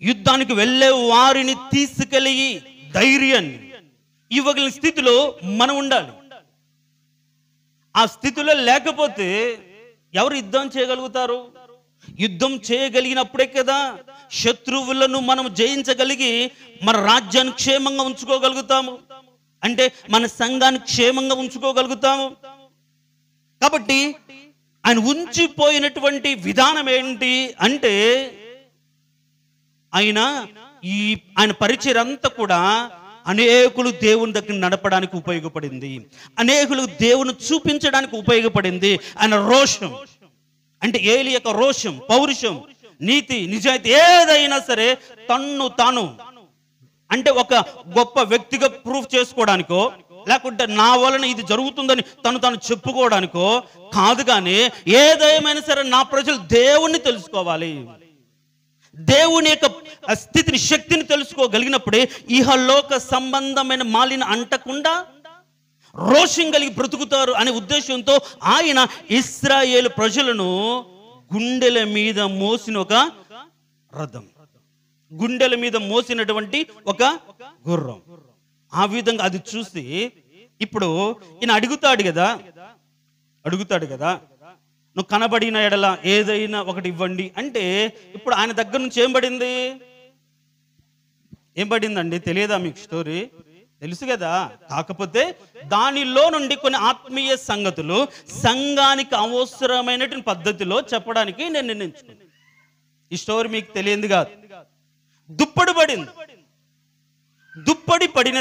యుద్ధానికి వెళ్ళే వారిని తీసుకెళ్ళి ధైర్యాన్ని ఇవ్వగలిగిన స్థితిలో మనం ఉండాలి. ఆ స్థితిలో లేకపోతే ఎవరు యుద్ధం చేయగలుగుతారు? యుద్ధం చేయగలిగినప్పుడే కదా శత్రువులను మనం జయించగలిగి మన రాజ్యాన్ని క్షేమంగా ఉంచుకోగలుగుతాము, అంటే మన సంఘాన్ని క్షేమంగా ఉంచుకోగలుగుతాము. కాబట్టి ఆయన ఉంచిపోయినటువంటి విధానం ఏంటి అంటే, ఆయన పరిచయం అంతా కూడా అనేకులు దేవుని దగ్గర నడపడానికి ఉపయోగపడింది, అనేకులు దేవుని చూపించడానికి ఉపయోగపడింది. ఆయన రోషం అంటే ఏలి యొక్క రోషం, పౌరుషం, నీతి, నిజాయితీ ఏదైనా సరే తన్ను తాను అంటే ఒక గొప్ప వ్యక్తిగా ప్రూఫ్ చేసుకోవడానికో, లేకుంటే నా వలన ఇది జరుగుతుందని తను చెప్పుకోవడానికో కాదు. కానీ ఏదేమైనా సరే నా ప్రజలు దేవుణ్ణి తెలుసుకోవాలి, దేవుని యొక్క స్థితిని, శక్తిని తెలుసుకోగలిగినప్పుడే ఇహలోక సంబంధమైన మాలిన అంటకుండా రోషం కలిగి బ్రతుకుతారు అనే ఉద్దేశంతో ఆయన ఇశ్రాయేలు ప్రజలను గుండెల మీద మోసిన ఒక రథం, గుండెల మీద మోసినటువంటి ఒక గుర్రం, ఆ విధంగా అది చూసి ఇప్పుడు ఈయన అడుగుతాడు కదా, నువ్వు కనబడిన ఎడల ఏదైనా ఒకటి ఇవ్వండి అంటే, ఇప్పుడు ఆయన దగ్గర నుంచి ఏం పడిందండి? తెలియదా మీకు? స్టోరీ తెలుసు కదా. కాకపోతే దానిలో నుండి కొన్ని ఆత్మీయ సంగతులు సంఘానికి అవసరమైనటువంటి పద్ధతిలో చెప్పడానికి నేను నిర్ణయించుకున్నాను. ఈ స్టోరీ మీకు తెలియంది కాదు. దుప్పటి పడింది. దుప్పటి పడిన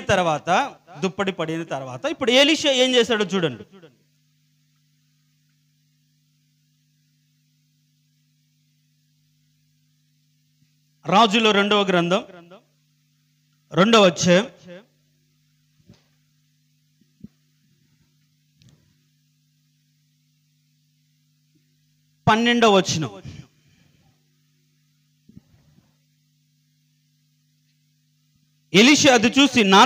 తర్వాత ఇప్పుడు ఎలీషా ఏం చేశాడో చూడండి. రాజుల 2వ గ్రంథం 2వ అధ్యాయం 12వ వచనం. ఎలీషా అది చూసి, నా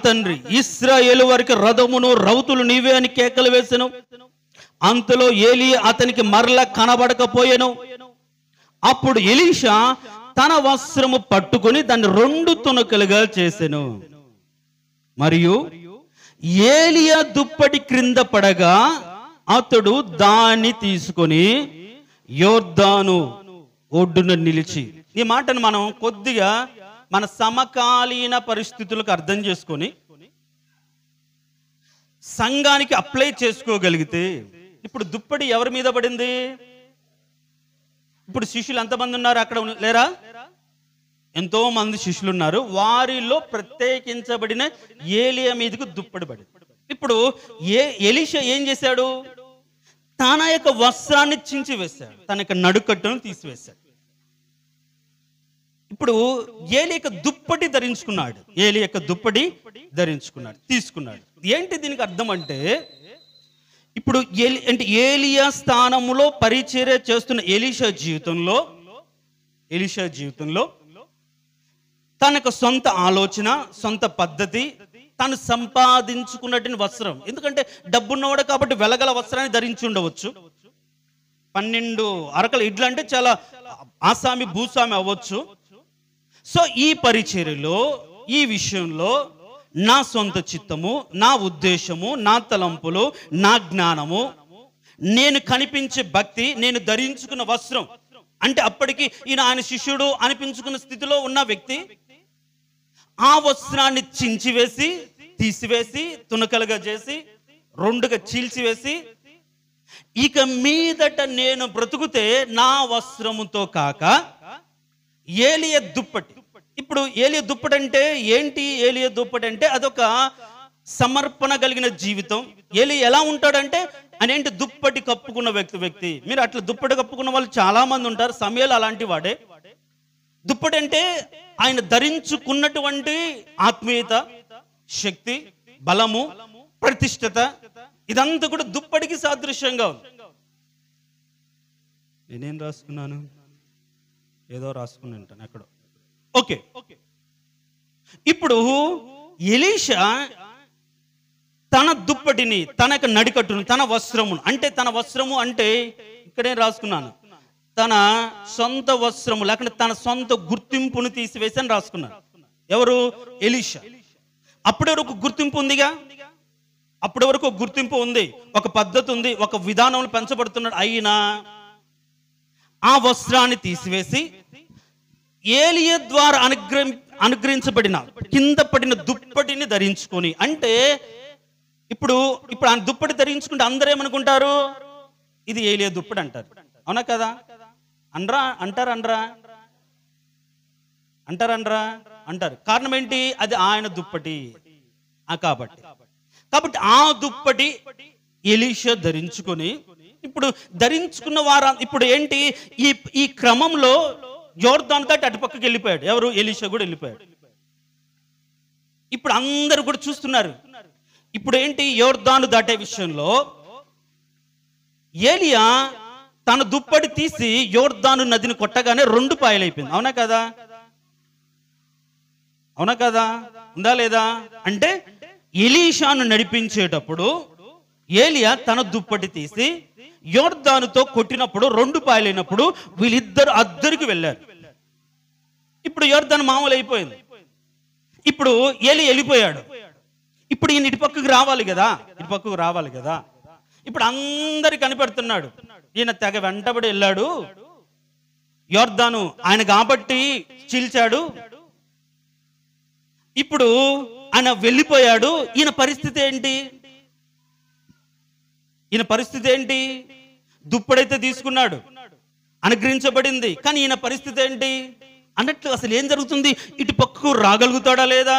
తండ్రి ఇశ్రాయేలు వారికి రథమును రౌతులు నీవే అని కేకలు వేసెను. అంతలో ఏలీయా అతనికి మరల కనబడకపోయెను. అప్పుడు ఎలీషా తన వస్త్రము పట్టుకొని దాన్ని 2 తునకలుగా చేసెను. మరియు ఏలియా దుప్పటి క్రింద పడగా అతడు దాన్ని తీసుకొని యోర్దాను ఒడ్డున నిలిచి. ఈ మాటను మనం కొద్దిగా మన సమకాలీన పరిస్థితులకు అర్థం చేసుకొని సంఘానికి అప్లై చేసుకోగలిగితే, ఇప్పుడు దుప్పటి ఎవరి మీద పడింది? ఇప్పుడు శిష్యులు ఎంతమంది ఉన్నారు అక్కడ? లేరా? ఎంతో మంది శిష్యులు ఉన్నారు. వారిలో ప్రత్యేకించబడిన ఏలియా మీదకు దుప్పటి పడింది. ఇప్పుడు ఎలీషా ఏం చేశాడు? తన యొక్క వస్త్రాన్ని చించి వేశాడు, తన యొక్క నడుకట్టును తీసివేశాడు. ఇప్పుడు ఏలి యొక్క దుప్పటి ధరించుకున్నాడు, తీసుకున్నాడు. ఏంటి దీనికి అర్థం అంటే, ఇప్పుడు ఏలియా స్థానంలో పరిచర్య చేస్తున్న ఎలీషా జీవితంలో తనకు సొంత ఆలోచన, సొంత పద్ధతి, తను సంపాదించుకున్నటువంటి వస్త్రం. ఎందుకంటే డబ్బున్నవాడు కాబట్టి వెలగల వస్త్రాన్ని ధరించి ఉండవచ్చు. 12 అరకల ఇడ్లు అంటే చాలా ఆసామి భూస్వామి అవ్వచ్చు. సో ఈ పరిచర్యలో, ఈ విషయంలో నా సొంత చిత్తము, నా ఉద్దేశము, నా తలంపులు, నా జ్ఞానము, నేను కనిపించే భక్తి, నేను ధరించుకున్న వస్త్రం అంటే అప్పటికి ఆయన శిష్యుడు అనిపించుకున్న స్థితిలో ఉన్న వ్యక్తి ఆ వస్త్రాన్ని చించివేసి, తీసివేసి, తునకలుగా చేసి, 2గా చీల్చివేసి, ఇక మీదట నేను బ్రతుకుతే నా వస్త్రముతో కాక ఏలియా దుప్పటి. ఇప్పుడు ఏలియా దుప్పటి అంటే ఏంటి? ఏలియా దుప్పటి అంటే అదొక సమర్పణ కలిగిన జీవితం. ఏలియా ఎలా ఉంటాడంటే అనేంటి? దుప్పటి కప్పుకున్న వ్యక్తి. మీరు అట్లా దుప్పటి కప్పుకున్న వాళ్ళు చాలా మంది ఉంటారు. సమయాలు అలాంటి వాడే. దుప్పటి అంటే ఆయన ధరించుకున్నటువంటి ఆత్మీయత, శక్తి, బలము, ప్రతిష్టత, ఇదంతా కూడా దుప్పటికి సాదృశ్యంగా ఉంది. నేనేం రాసుకున్నాను? ఏదో రాసుకుని ఉంటాను ఎక్కడో. ఓకే, ఇప్పుడు ఎలీషా తన దుప్పటిని, తన యొక్క నడికట్టును, తన వస్త్రమును అంటే ఇక్కడే రాసుకున్నాను, తన సొంత వస్త్రము లేకుంటే తన సొంత గుర్తింపును తీసివేసి అని రాసుకున్నాను. ఎవరు? ఎలీషా. అప్పటి వరకు గుర్తింపు ఉందిగా, అప్పటి వరకు ఒక గుర్తింపు ఉంది, ఒక పద్ధతి ఉంది, ఒక విధానంలో పెంచబడుతున్నాడు. అయినా ఆ వస్త్రాన్ని తీసివేసి ఏలియా ద్వారా అనుగ్రహించబడిన కింద పడిన దుప్పటిని ధరించుకొని, అంటే ఇప్పుడు ఆ దుప్పటి ధరించుకుంటే అందరూ ఏమనుకుంటారు? ఇది ఏలియా దుప్పటి అంటారు. అవునా కదా? అంటారు. కారణం ఏంటి? అది ఆయన దుప్పటి కాబట్టి ఆ దుప్పటి ఎలీషా ధరించుకొని, ఇప్పుడు ధరించుకున్న వారు ఇప్పుడు ఏంటి? ఈ క్రమంలో యోర్దాను దాటి అటుపక్కకి వెళ్ళిపోయాడు. ఎవరు? ఎలీషా కూడా వెళ్ళిపోయాడు. ఇప్పుడు అందరూ కూడా చూస్తున్నారు. ఇప్పుడు ఏంటి? యోర్దాను దాటే విషయంలో ఏలియా తన దుప్పటి తీసి యోర్దాను నదిని కొట్టగానే 2 పాయలైపోయింది. అవునా కదా? ఉందా లేదా? అంటే ఎలీషాను నడిపించేటప్పుడు ఏలియా తన దుప్పటి తీసి యోర్దానుతో కొట్టినప్పుడు 2 పాయలైనప్పుడు వీళ్ళిద్దరు అద్దరికి వెళ్ళారు. ఇప్పుడు యోర్దాను మామూలు అయిపోయింది. ఇప్పుడు ఏలి వెళ్ళిపోయాడు. ఇప్పుడు ఈయన ఇటు పక్కకు రావాలి కదా. ఇప్పుడు అందరికి కనిపెడుతున్నాడు. ఈయన తెగ వెంటబడి వెళ్ళాడు, యోర్దాను ఆయన కాబట్టి చీల్చాడు, ఇప్పుడు ఆయన వెళ్ళిపోయాడు. ఈయన పరిస్థితి ఏంటి? దుప్పడైతే తీసుకున్నాడు, అనుగ్రహించబడింది, కానీ ఈయన పరిస్థితి ఏంటి అన్నట్లు అసలు ఏం జరుగుతుంది? ఇటు పక్కకు రాగలుగుతాడా లేదా?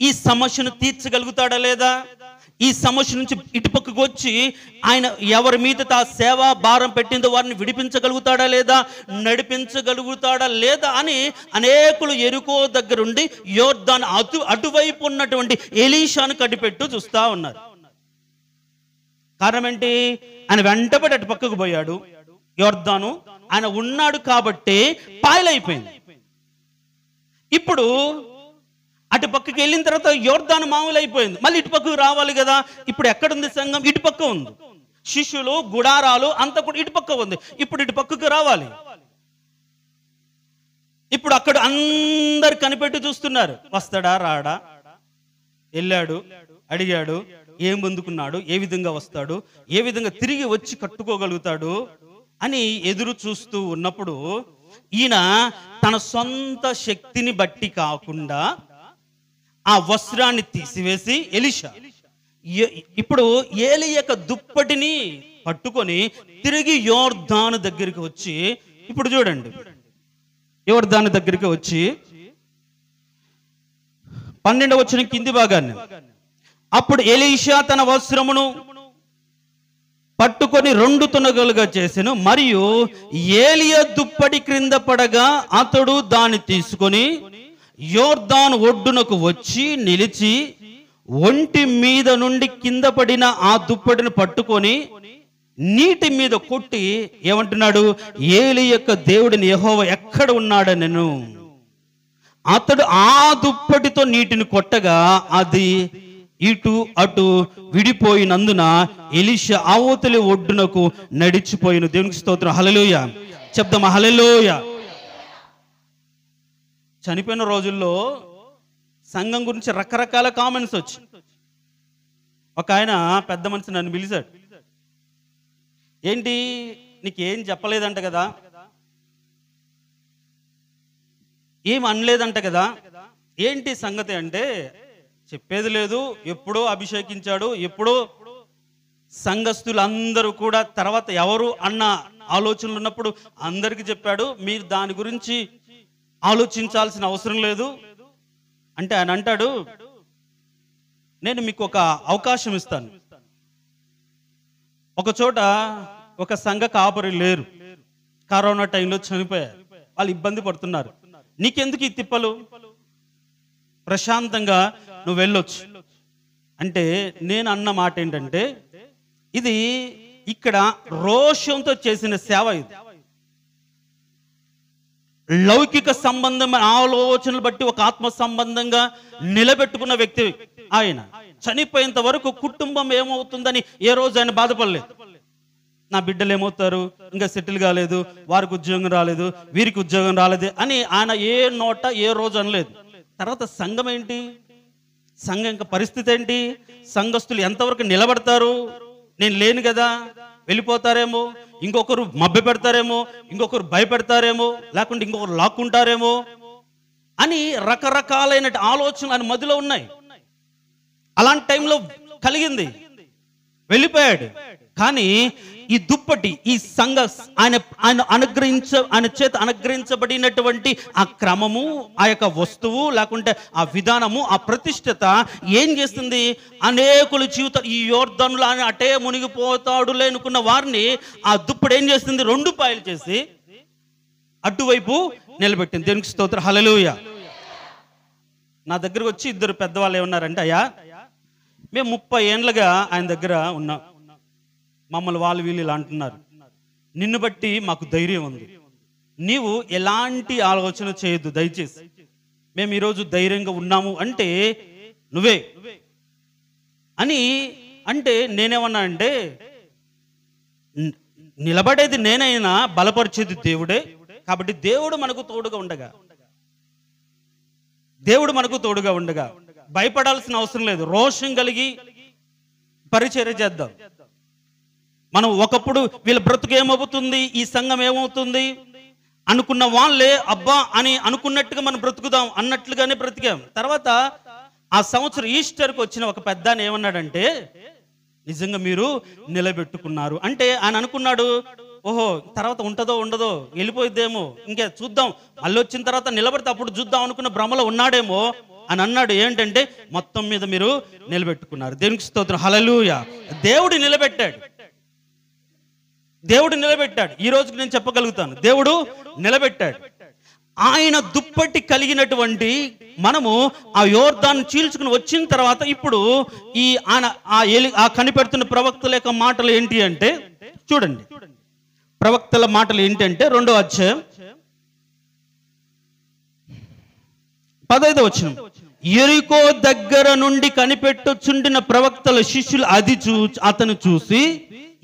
ఈ సమస్యను తీర్చగలుగుతాడా లేదా? ఈ సమస్య నుంచి ఇటు పక్కకు వచ్చి ఆయన ఎవరి మీద తా సేవా భారం పెట్టిందో వారిని విడిపించగలుగుతాడా లేదా, నడిపించగలుగుతాడా లేదా అని అనేకులు యెరికో దగ్గరుండి యోర్దాను అటువైపు ఉన్నటువంటి ఎలీషాను కనిపెట్టు చూస్తా ఉన్నారు. కారణం ఏంటి? ఆయన వెంటబడి అటు పక్కకు పోయాడు. యోర్దాను ఆయన ఉన్నాడు కాబట్టి పాయలైపోయింది. ఇప్పుడు అటు పక్కకి వెళ్ళిన తర్వాత యోర్దాను మామూలు అయిపోయింది. మళ్ళీ ఇటు పక్కకు రావాలి కదా. ఇప్పుడు ఎక్కడుంది సంఘం? ఇటు పక్క ఉంది. శిష్యులు, గుడారాలు అంతా కూడా ఇటు పక్క ఉంది. ఇప్పుడు ఇటు పక్కకు రావాలి. ఇప్పుడు అక్కడ అందరు కనిపెట్టి చూస్తున్నారు, వస్తాడా రాడా, వెళ్ళాడు, అడిగాడు, ఏం పొందుకున్నాడు, ఏ విధంగా వస్తాడు, ఏ విధంగా తిరిగి వచ్చి కట్టుకోగలుగుతాడు అని ఎదురు చూస్తూ ఉన్నప్పుడు ఈయన తన సొంత శక్తిని బట్టి కాకుండా ఆ వస్త్రాన్ని తీసివేసి ఎలీషా ఇప్పుడు ఏలి యొక్క దుప్పటిని పట్టుకొని తిరిగి యోర్దాను దగ్గరికి వచ్చి, ఇప్పుడు చూడండి, యోర్దాను దగ్గరికి వచ్చి 12వ వచనం కింది భాగాన్ని, అప్పుడు ఎలీషా తన వస్త్రమును పట్టుకొని 2 తునకలుగా చేసెను, మరియు ఏలియా దుప్పటి క్రింద పడగా అతడు దాన్ని తీసుకొని యోర్దాను ఒడ్డునకు వచ్చి నిలిచి ఒంటి మీద నుండి కింద పడిన ఆ దుప్పటిని పట్టుకొని నీటి మీద కొట్టి ఏమంటున్నాడు? ఏలి యొక్క దేవుడిని యెహోవా ఎక్కడ ఉన్నాడనెను. అతడు ఆ దుప్పటితో నీటిని కొట్టగా అది ఇటు అటు విడిపోయినందున ఎలీషా అవతలి ఒడ్డునకు నడిచిపోయిన. దేవునికి స్తోత్రం. హల్లెలూయా చెప్దాం, హల్లెలూయా. చనిపోయిన రోజుల్లో సంఘం గురించి రకరకాల కామెంట్స్ వచ్చి, ఒక ఆయన పెద్ద మనిషి నన్ను పిలిచాడు, ఏంటి నీకేం చెప్పలేదంట కదా, ఏం అనలేదంట కదా, ఏంటి సంగతి అంటే, చెప్పేది లేదు, ఎప్పుడో అభిషేకించాడు, ఎప్పుడో సంఘస్థులు అందరూ కూడా తర్వాత ఎవరు అన్న ఆలోచనలు ఉన్నప్పుడు అందరికి చెప్పాడు, మీరు దాని గురించి ఆలోచించాల్సిన అవసరం లేదు అంటే ఆయన అంటాడు, నేను మీకు ఒక అవకాశం ఇస్తాను. ఒక చోట ఒక సంఘ కాపరి లేరు, కరోనా టైంలో చనిపోయారు, వాళ్ళు ఇబ్బంది పడుతున్నారు, నీకెందుకు ఈ తిప్పలు, ప్రశాంతంగా నువ్వు వెళ్ళొచ్చు అంటే, నేను అన్న మాట ఏంటంటే, ఇది ఇక్కడ రోషంతో చేసిన సేవ, ఇది లౌకిక సంబంధమైన ఆలోచనలు బట్టి ఒక ఆత్మ సంబంధంగా నిలబెట్టుకున్న వ్యక్తి ఆయన. చనిపోయేంత వరకు కుటుంబం ఏమవుతుందని ఏ రోజు ఆయన బాధపడలేదు. నా బిడ్డలు ఏమవుతారు, ఇంకా సెటిల్ కాలేదు, వారికి ఉద్యోగం రాలేదు, వీరికి ఉద్యోగం రాలేదు అని ఆయన ఏ నోట ఏ రోజు అనలేదు. తర్వాత సంఘం ఏంటి, సంఘం ఇంకా పరిస్థితి ఏంటి, సంఘస్థులు ఎంతవరకు నిలబడతారు, నేను లేను కదా, వెళ్ళిపోతారేమో, ఇంకొకరు మభ్య పెడతారేమో, ఇంకొకరు భయపెడతారేమో, లేకుంటే ఇంకొకరు లాక్కుంటారేమో అని రకరకాలైన ఆలోచనలు ఆయన మధ్యలో ఉన్నాయి. అలాంటి టైంలో కలిగింది, వెళ్ళిపోయాడు. కానీ ఈ దుప్పటి, ఈ సంఘ ఆయన చేత అనుగ్రహించబడినటువంటి ఆ క్రమము, ఆ యొక్క వస్తువు, లేకుంటే ఆ విధానము, ఆ ప్రతిష్టత ఏం చేస్తుంది, అనేకుల జీవితం ఈ యోర్దానులో ఆయన అటే మునిగిపోతాడులే అనుకున్న వారిని ఆ దుప్పటి ఏం చేస్తుంది, 2 పాయలు చేసి అటువైపు నిలబెట్టింది. దేవునికి స్తోత్రం, హల్లెలూయా. నా దగ్గరకు వచ్చి 2 పెద్దవాళ్ళు ఏమన్నారంటే, అయ్యా మేము 30 ఏండ్లుగా ఆయన దగ్గర ఉన్నాం, మమ్మల్ని వాళ్ళు వీళ్ళు ఇలా అంటున్నారు, నిన్ను బట్టి మాకు ధైర్యం ఉంది, నీవు ఎలాంటి ఆలోచన చేయొద్దు దయచేసి, మేము ఈరోజు ధైర్యంగా ఉన్నాము అంటే నువ్వే అని అంటే నేనేమన్నా అంటే నిలబడేది నేనైనా బలపరిచేది దేవుడే. కాబట్టి దేవుడు మనకు తోడుగా ఉండగా భయపడాల్సిన అవసరం లేదు. రోషం కలిగి పరిచర్య చేద్దాం. మనం ఒకప్పుడు వీళ్ళ బ్రతుకు ఏమవుతుంది, ఈ సంఘం ఏమవుతుంది అనుకున్న వాళ్ళే అబ్బా అని అనుకున్నట్టుగా మనం బ్రతుకుదాం అన్నట్లుగానే బ్రతికాం. తర్వాత ఆ సంవత్సరం ఈస్టర్కి వచ్చిన ఒక పెద్ద ఏమన్నాడంటే, నిజంగా మీరు నిలబెట్టుకున్నారు అంటే ఆయన అనుకున్నాడు, ఓహో తర్వాత ఉంటుందో ఉండదో, వెళ్ళిపోయిద్దేమో, ఇంకా చూద్దాం, మళ్ళీ వచ్చిన తర్వాత నిలబడితే అప్పుడు చూద్దాం అనుకున్న భ్రమలో ఉన్నాడేమో అని అన్నాడు. ఏంటంటే మొత్తం మీద మీరు నిలబెట్టుకున్నారు. దేవునికి స్తోత్రం, హల్లెలూయా. దేవుడు నిలబెట్టాడు. ఈ రోజుకి నేను చెప్పగలుగుతాను, దేవుడు నిలబెట్టాడు. ఆయన దుప్పటి కలిగినటువంటి మనము ఆ యోర్దాను చీల్చుకుని వచ్చిన తర్వాత ఇప్పుడు ఈ ఆ కనిపెడుతున్న ప్రవక్తల యొక్క మాటలు ఏంటి అంటే, చూడండి ప్రవక్తల మాటలు ఏంటంటే 2వ అధ్యాయం 15వ వచనం. యెరికో దగ్గర నుండి కనిపెట్టుచుండిన ప్రవక్తల శిష్యులు అతను చూసి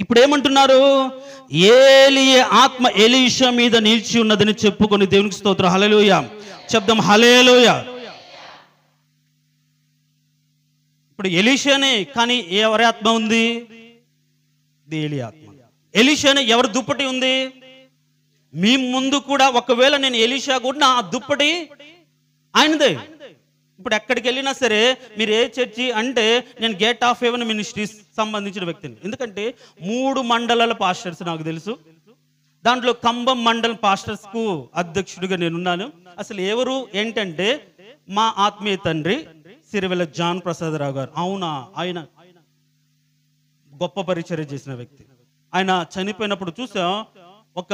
ఇప్పుడు ఏమంటున్నారు, ఏలియా ఆత్మ ఎలీషా మీద నిలిచి ఉన్నదని చెప్పుకొని దేవునికి స్తోత్రం, హల్లెలూయా శబ్దం, హల్లెలూయా. ఇప్పుడు ఎలీషానే, కానీ ఎవరి ఆత్మ ఉంది? ఏలియా ఆత్మ. ఎలీషానే ఎవరి దుప్పటి ఉంది? మీ ముందు కూడా ఒకవేళ నేను ఎలీషా కూడా నా దుప్పటి ఆయనదే. ఇప్పుడు ఎక్కడికి వెళ్ళినా సరే మీరు ఏ చర్చి అంటే నేను గేట్ ఆఫ్ హెవెన్ మినిస్ట్రీస్ సంబంధించిన వ్యక్తిని. ఎందుకంటే 3 మండలాల పాస్టర్స్ నాకు తెలుసు. దాంట్లో కంబం మండలం పాస్టర్స్ కు అధ్యక్షుడిగా నేనున్నాను. అసలు ఎవరు ఏంటంటే మా ఆత్మీయ తండ్రి సిరివెల్ల జాన్ ప్రసాద్ రావు గారు. అవునా, ఆయన గొప్ప పరిచర్య చేసిన వ్యక్తి. ఆయన చనిపోయినప్పుడు చూసా, ఒక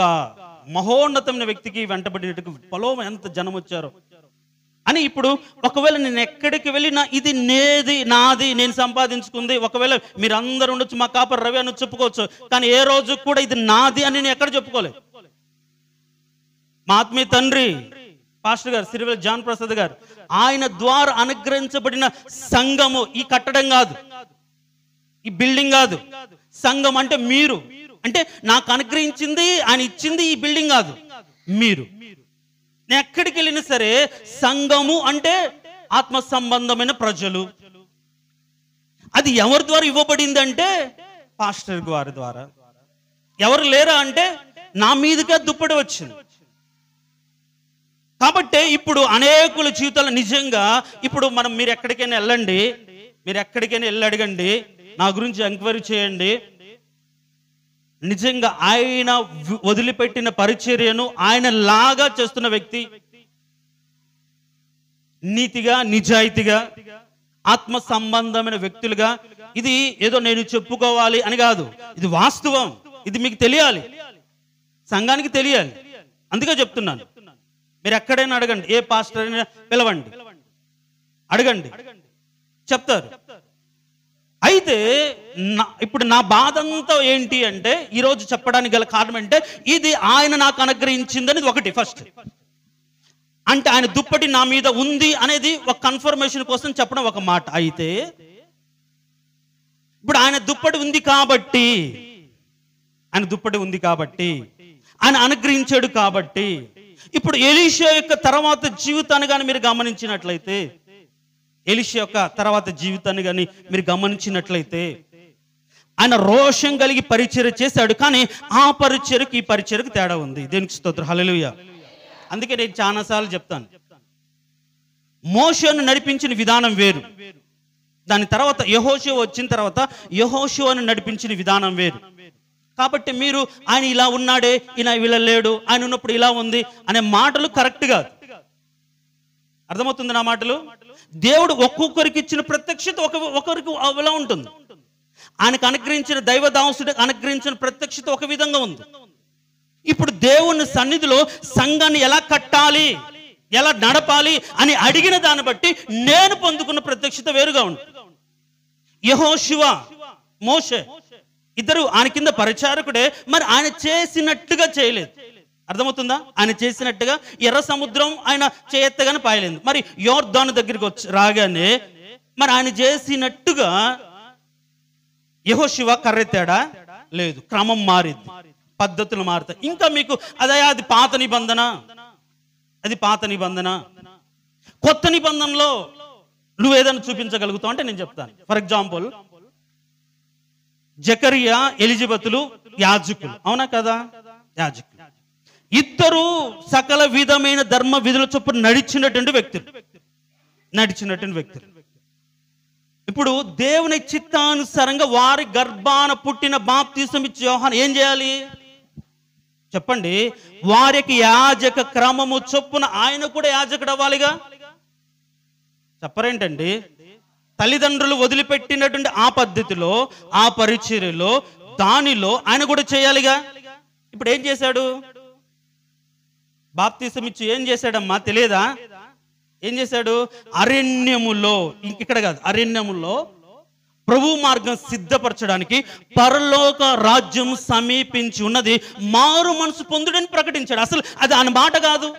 మహోన్నతమైన వ్యక్తికి వెంటబడినట్టుగా పొలం ఎంత జనం వచ్చారో అని. ఇప్పుడు ఒకవేళ నేను ఎక్కడికి వెళ్ళినా ఇది నాది నేను సంపాదించుకుంది. ఒకవేళ మీరు అందరూ ఉండొచ్చు, మా కాపర్ రవి అని చెప్పుకోవచ్చు, కానీ ఏ రోజు కూడా ఇది నాది అని నేను ఎక్కడ చెప్పుకోలేదు. మా ఆత్మీయ తండ్రి పాస్టర్ గారు సిరివెల్ల జాన్ ప్రసాద్ గారు, ఆయన ద్వారా అనుగ్రహించబడిన సంఘము ఈ కట్టడం కాదు, ఈ బిల్డింగ్ కాదు. సంఘం అంటే మీరు, అంటే నాకు అనుగ్రహించింది ఆయన ఇచ్చింది ఈ బిల్డింగ్ కాదు, మీరు. నేను ఎక్కడికి వెళ్ళినా సరే సంఘము అంటే ఆత్మ సంబంధమైన ప్రజలు. అది ఎవరి ద్వారా ఇవ్వబడింది అంటే పాస్టర్ గారి ద్వారా. ఎవరు లేరా అంటే నా మీదుగా దుప్పటి వచ్చింది. కాబట్టి ఇప్పుడు అనేకుల జీవితాలు నిజంగా ఇప్పుడు మీరు ఎక్కడికైనా వెళ్ళండి, మీరు ఎక్కడికైనా వెళ్ళి అడగండి, నా గురించి ఎంక్వైరీ చేయండి. నిజంగా ఆయన వదిలిపెట్టిన పరిచర్యను ఆయన లాగా చేస్తున్న వ్యక్తి, నీతిగా నిజాయితీగా ఆత్మ సంబంధమైన వ్యక్తులుగా. ఇది ఏదో నేను చెప్పుకోవాలి అని కాదు, ఇది వాస్తవం. ఇది మీకు తెలియాలి, సంఘానికి తెలియాలి. అందుకే చెప్తున్నాను, మీరు ఎక్కడైనా అడగండి, ఏ పాస్టర్ అయినా పిలవండి, అడగండి, చెప్తారు. అయితే ఇప్పుడు నా బాధ అంతా ఏంటి అంటే, ఈరోజు చెప్పడానికి గల కారణం అంటే, ఇది ఆయన నాకు అనుగ్రహించింది ఒకటి ఫస్ట్. అంటే ఆయన దుప్పటి నా మీద ఉంది అనేది ఒక కన్ఫర్మేషన్ కోసం చెప్పడం ఒక మాట. అయితే ఇప్పుడు ఆయన దుప్పటి ఉంది కాబట్టి, ఆయన అనుగ్రహించాడు కాబట్టి, ఇప్పుడు ఎలీషా యొక్క తర్వాత జీవితాన్ని కానీ మీరు గమనించినట్లయితే, ఆయన రోషం కలిగి పరిచర్య చేశాడు. కానీ ఆ పరిచర్యకి ఈ పరిచర్యకు తేడా ఉంది. దేనికి స్తోత్రం, హల్లెలూయా. అందుకే నేను చాలాసార్లు చెప్తాను, మోషేను నడిపించిన విధానం వేరు, దాని తర్వాత యెహోషువ వచ్చిన తర్వాత యెహోషువను నడిపించిన విధానం వేరు. కాబట్టి మీరు ఆయన ఇలా ఉన్నాడే, ఈయన ఇలా లేడు, ఆయన ఉన్నప్పుడు ఇలా ఉంది అనే మాటలు కరెక్ట్ కాదు. అర్థమవుతుంది నా మాటలు? దేవుడు ఒక్కొక్కరికి ఇచ్చిన ప్రత్యక్షత ఒకరికి అలా ఉంటుంది. ఆయనకు అనుగ్రహించిన దైవదాసుడు అనుగ్రహించిన ప్రత్యక్షత ఒక విధంగా ఉంది. ఇప్పుడు దేవుని సన్నిధిలో సంఘాన్ని ఎలా కట్టాలి, ఎలా నడపాలి అని అడిగిన దాన్ని బట్టి నేను పొందుకున్న ప్రత్యక్షత వేరుగా ఉంది. యెహోషువ, మోషే ఇద్దరు ఆయన కింద పరిచారకుడే, మరి ఆయన చేసినట్టుగా చేయలేదు. అర్థమవుతుందా? ఆయన చేసినట్టుగా ఎర్ర సముద్రం ఆయన చేయెత్తగానే పాయలేదు. మరి యోర్దాను దగ్గరికి రాగానే మరి ఆయన చేసినట్టుగా యెహోషువ కర్రెత్తాడా? లేదు. క్రమం మారింది, పద్ధతులు మారుతాయి. ఇంకా మీకు అది పాత నిబంధన, అది పాత నిబంధన. కొత్త నిబంధనలో నువ్వు ఏదైనా చూపించగలుగుతావు అంటే నేను చెప్తాను. ఫర్ ఎగ్జాంపుల్, జకరియా, ఎలిజబెతులు యాజకులు, అవునా కదా? యాజకులు ఇద్దరు సకల విధమైన ధర్మ విధుల చొప్పున నడిచినటువంటి వ్యక్తులు. ఇప్పుడు దేవుని చిత్తానుసారంగా వారి గర్భాన పుట్టిన బాప్తిసం ఇచ్చే యోహాను ఏం చేయాలి చెప్పండి? వారికి యాజక క్రమము చొప్పున ఆయన కూడా యాజకుడు అవ్వాలిగా. చెప్పరేంటండి? తల్లిదండ్రులు వదిలిపెట్టినటువంటి ఆ పద్ధతిలో, ఆ పరిచర్యలో, దానిలో ఆయన కూడా చేయాలిగా. ఇప్పుడు ఏం చేశాడు? బాప్తిసం ఇచ్చి ఏం చేశాడమ్మా తెలియదా? ఏం చేశాడు? అరణ్యములో, ఇక్కడ కాదు, అరణ్యములో ప్రభు మార్గం సిద్ధపరచడానికి, పరలోక రాజ్యం సమీపించి ఉన్నది, మారు మనసు పొందుడని ప్రకటించాడు. అసలు అది ఆయన మాట కాదు,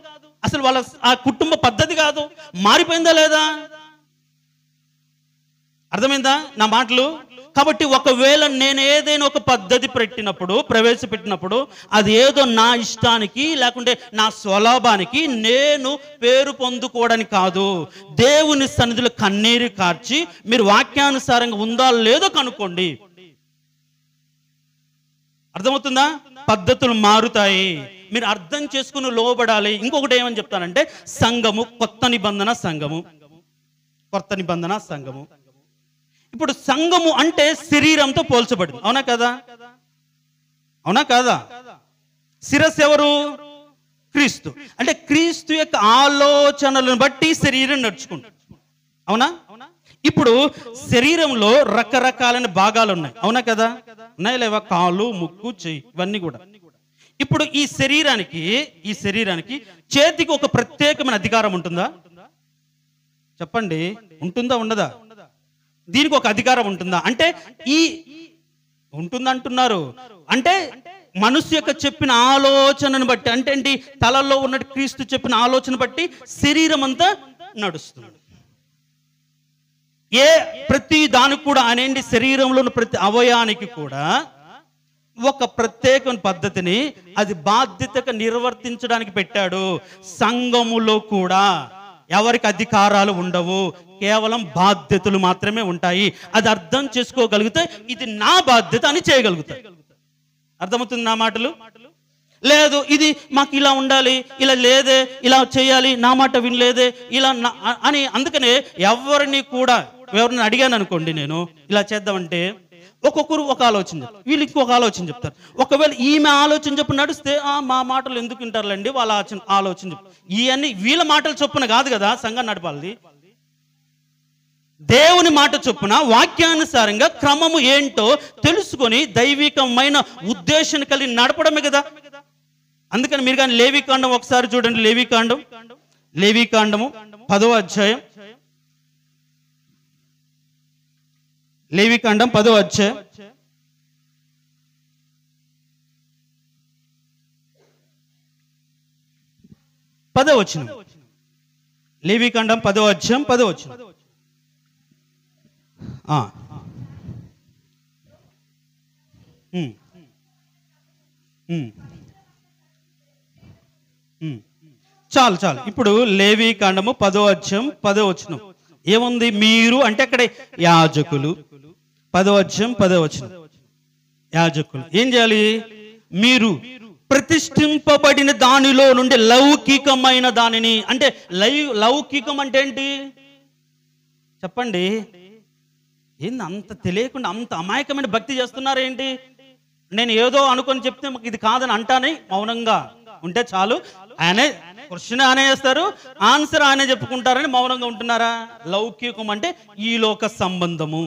అసలు వాళ్ళ ఆ కుటుంబ పద్ధతి కాదు. మారిపోయిందా లేదా? అర్థమైందా నా మాటలు? కాబట్టి ఒకవేళ నేను ఏదైనా ఒక పద్ధతి ప్రవేశపెట్టినప్పుడు అది ఏదో నా ఇష్టానికి లేకుంటే నా స్వలాభానికి నేను పేరు పొందుకోవడానికి కాదు. దేవుని సన్నిధిలో కన్నీరు కార్చి మీరు వాక్యానుసారంగా ఉందా లేదో కనుక్కోండి. అర్థమవుతుందా? పద్ధతులు మారుతాయి, మీరు అర్థం చేసుకుని లోబడాలి. ఇంకొకటి ఏమని చెప్తానంటే, సంఘము, కొత్త నిబంధన సంఘము, కొత్త నిబంధన సంఘము. ఇప్పుడు సంఘము అంటే శరీరంతో పోల్చబడింది, అవునా కదా? అవునా కాదా? శిరస్సు ఎవరు? క్రీస్తు. అంటే క్రీస్తు యొక్క ఆలోచనలను బట్టి శరీరం నడుచుకుంటుంది, అవునా? ఇప్పుడు శరీరంలో రకరకాలైన భాగాలు ఉన్నాయి, అవునా కదా? ఉన్నాయి లేవా? కాలు, ముక్కు, చెయ్యి, ఇవన్నీ కూడా. ఇప్పుడు ఈ శరీరానికి చేతికి ఒక ప్రత్యేకమైన అధికారం ఉంటుందా చెప్పండి? ఉంటుందా ఉండదా? దీనికి ఒక అధికారం ఉంటుందా అంటే ఉంటుందంటున్నారు. అంటే మనసు యొక్క చెప్పిన ఆలోచనను బట్టి, అంటే ఏంటి? తలలో ఉన్న క్రీస్తు చెప్పిన ఆలోచన బట్టి శరీరం అంతా నడుస్తుంది. ప్రతి దానికి కూడా అనేంటి, శరీరంలో ఉన్న ప్రతి అవయానికి కూడా ఒక ప్రత్యేక పద్ధతిని, అది బాధ్యతగా నిర్వర్తించడానికి పెట్టాడు. సంఘములో కూడా ఎవరికి అధికారాలు ఉండవు, కేవలం బాధ్యతలు మాత్రమే ఉంటాయి. అది అర్థం చేసుకోగలిగితే ఇది నా బాధ్యత అని చేయగలుగుతాయి. అర్థమవుతుంది నా మాటలు? లేదు ఇది మాకు ఇలా ఉండాలి, ఇలా లేదే, ఇలా చేయాలి, నా మాట వినలేదే, ఇలా అని. అందుకనే ఎవరిని అడిగాను అనుకోండి, నేను ఇలా చేద్దామంటే ఒక్కొక్కరు ఒక ఆలోచన చెప్తారు, వీళ్ళు ఇంకొక ఆలోచన చెప్తారు. ఒకవేళ ఈమె ఆలోచన చొప్పున నడిస్తే మా మాటలు ఎందుకు వింటారులేండి, వాళ్ళ ఆలోచన చెప్తారు. ఇవన్నీ వీళ్ళ మాటలు చొప్పున కాదు కదా సంఘం నడపాలి. దేవుని మాట చొప్పున వాక్యానుసారంగా క్రమము ఏంటో తెలుసుకొని దైవికమైన ఉద్దేశం కలిగి నడపడమే కదా. అందుకని మీరు కానీ లేవికాండం ఒకసారి చూడండి. లేవికాండము 10వ అధ్యాయం, లేవికాండం 10వ అధ్యాయం 10వ వచనం. లేవికాండం 10వ అధ్యాయం 10వ వచనం. చాలు. ఇప్పుడు లేవికాండము 10వ అధ్యాయం 10వ వచనం ఏముంది? మీరు అంటే అక్కడ యాజకులు, 10వ అధ్యాయం 10వ వచనం. యాజకులు ఏం చేయాలి? మీరు ప్రతిష్ఠింపబడిన దానిలో నుండి లౌకికమైన దానిని, అంటే లౌకికం అంటే ఏంటి చెప్పండి? ఏంది అంత తెలియకుండా అంత అమాయకమైన భక్తి చేస్తున్నారు ఏంటి? నేను ఏదో అనుకొని చెప్తే మాకు ఇది కాదని అంటానే మౌనంగా ఉంటే చాలు. ఆయనే క్వశ్చన్ ఆయనే చేస్తారు, ఆన్సర్ ఆయనే చెప్పుకుంటారని మౌనంగా ఉంటున్నారా? లౌకికం అంటే ఈ లోక సంబంధము.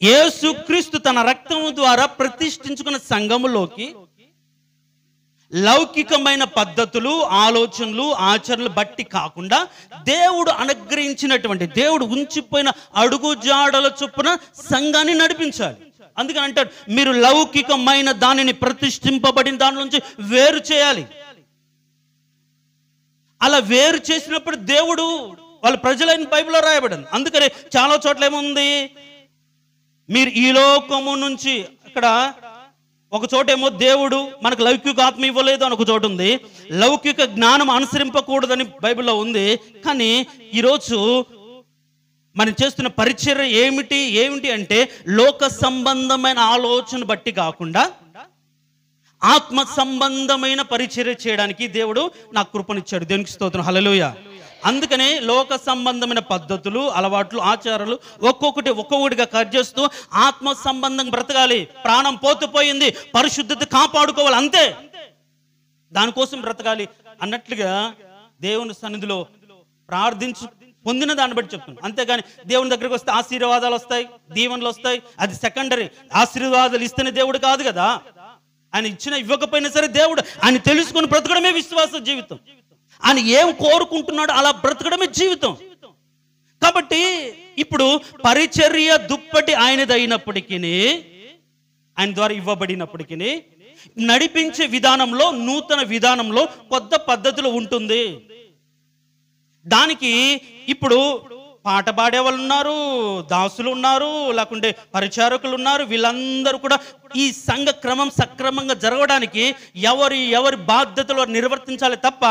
యేసుక్రీస్తు తన రక్తము ద్వారా ప్రతిష్ఠించుకున్న సంఘములోకి లౌకికమైన పద్ధతులు, ఆలోచనలు, ఆచరణలు బట్టి కాకుండా దేవుడు అనుగ్రహించినటువంటి, దేవుడు ఉంచిపోయిన అడుగు జాడల చొప్పున సంఘాన్ని నడిపించాలి. అందుకని అంటాడు, మీరు లౌకికమైన దానిని ప్రతిష్ఠింపబడిన దాని నుంచి వేరు చేయాలి. అలా వేరు చేసినప్పుడు దేవుడు వాళ్ళ ప్రజలైన బైబిల్లో రాయబడింది. అందుకనే చాలా చోట్ల ఏముంది? మీరు ఈ లోకము నుంచి, ఇక్కడ ఒక చోటేమో దేవుడు మనకు లౌకిక ఆత్మ ఇవ్వలేదు అని ఒక చోటు ఉంది, లౌకిక జ్ఞానం అనుసరింపకూడదని బైబిల్లో ఉంది. కానీ ఈరోజు మనం చేస్తున్న పరిచర్య ఏమిటి అంటే లోక సంబంధమైన ఆలోచన బట్టి కాకుండా ఆత్మ సంబంధమైన పరిచర్య చేయడానికి దేవుడు నాకు కృపనిచ్చాడు. దేవునికి స్తోత్రం, హల్లెలూయా. అందుకనే లోక సంబంధమైన పద్ధతులు, అలవాట్లు, ఆచారాలు ఒక్కొక్కటిగా కట్ చేస్తూ ఆత్మ సంబంధం బ్రతకాలి. ప్రాణం పోతుంది, పరిశుద్ధత కాపాడుకోవాలి, అంతే, దానికోసం బ్రతకాలి అన్నట్లుగా దేవుని సన్నిధిలో ప్రార్థించు పొందిన దాన్ని బట్టి చెప్తున్నాను. అంతేగాని దేవుని దగ్గరికి వస్తే ఆశీర్వాదాలు వస్తాయి, దీవెనలు వస్తాయి, అది సెకండరీ. ఆశీర్వాదాలు ఇస్తేనే దేవుడు కాదు కదా. ఆయన ఇవ్వకపోయినా సరే దేవుడు ఆయన తెలుసుకొని బ్రతకడమే విశ్వాస జీవితం. ఆయన ఏం కోరుకుంటున్నాడో అలా బ్రతకడమే జీవితం. కాబట్టి ఇప్పుడు పరిచర్య దుప్పటి ఆయనదైనప్పటికీ, ఆయన ద్వారా ఇవ్వబడినప్పటికీ నడిపించే విధానంలో, నూతన విధానంలో కొత్త పద్ధతులు ఉంటుంది. దానికి ఇప్పుడు పాట పాడే వాళ్ళు ఉన్నారు, దాసులు ఉన్నారు, లేకుంటే పరిచారకులు ఉన్నారు. వీళ్ళందరూ కూడా ఈ సంఘ క్రమం సక్రమంగా జరగడానికి ఎవరి బాధ్యతలు నిర్వర్తించాలి తప్ప,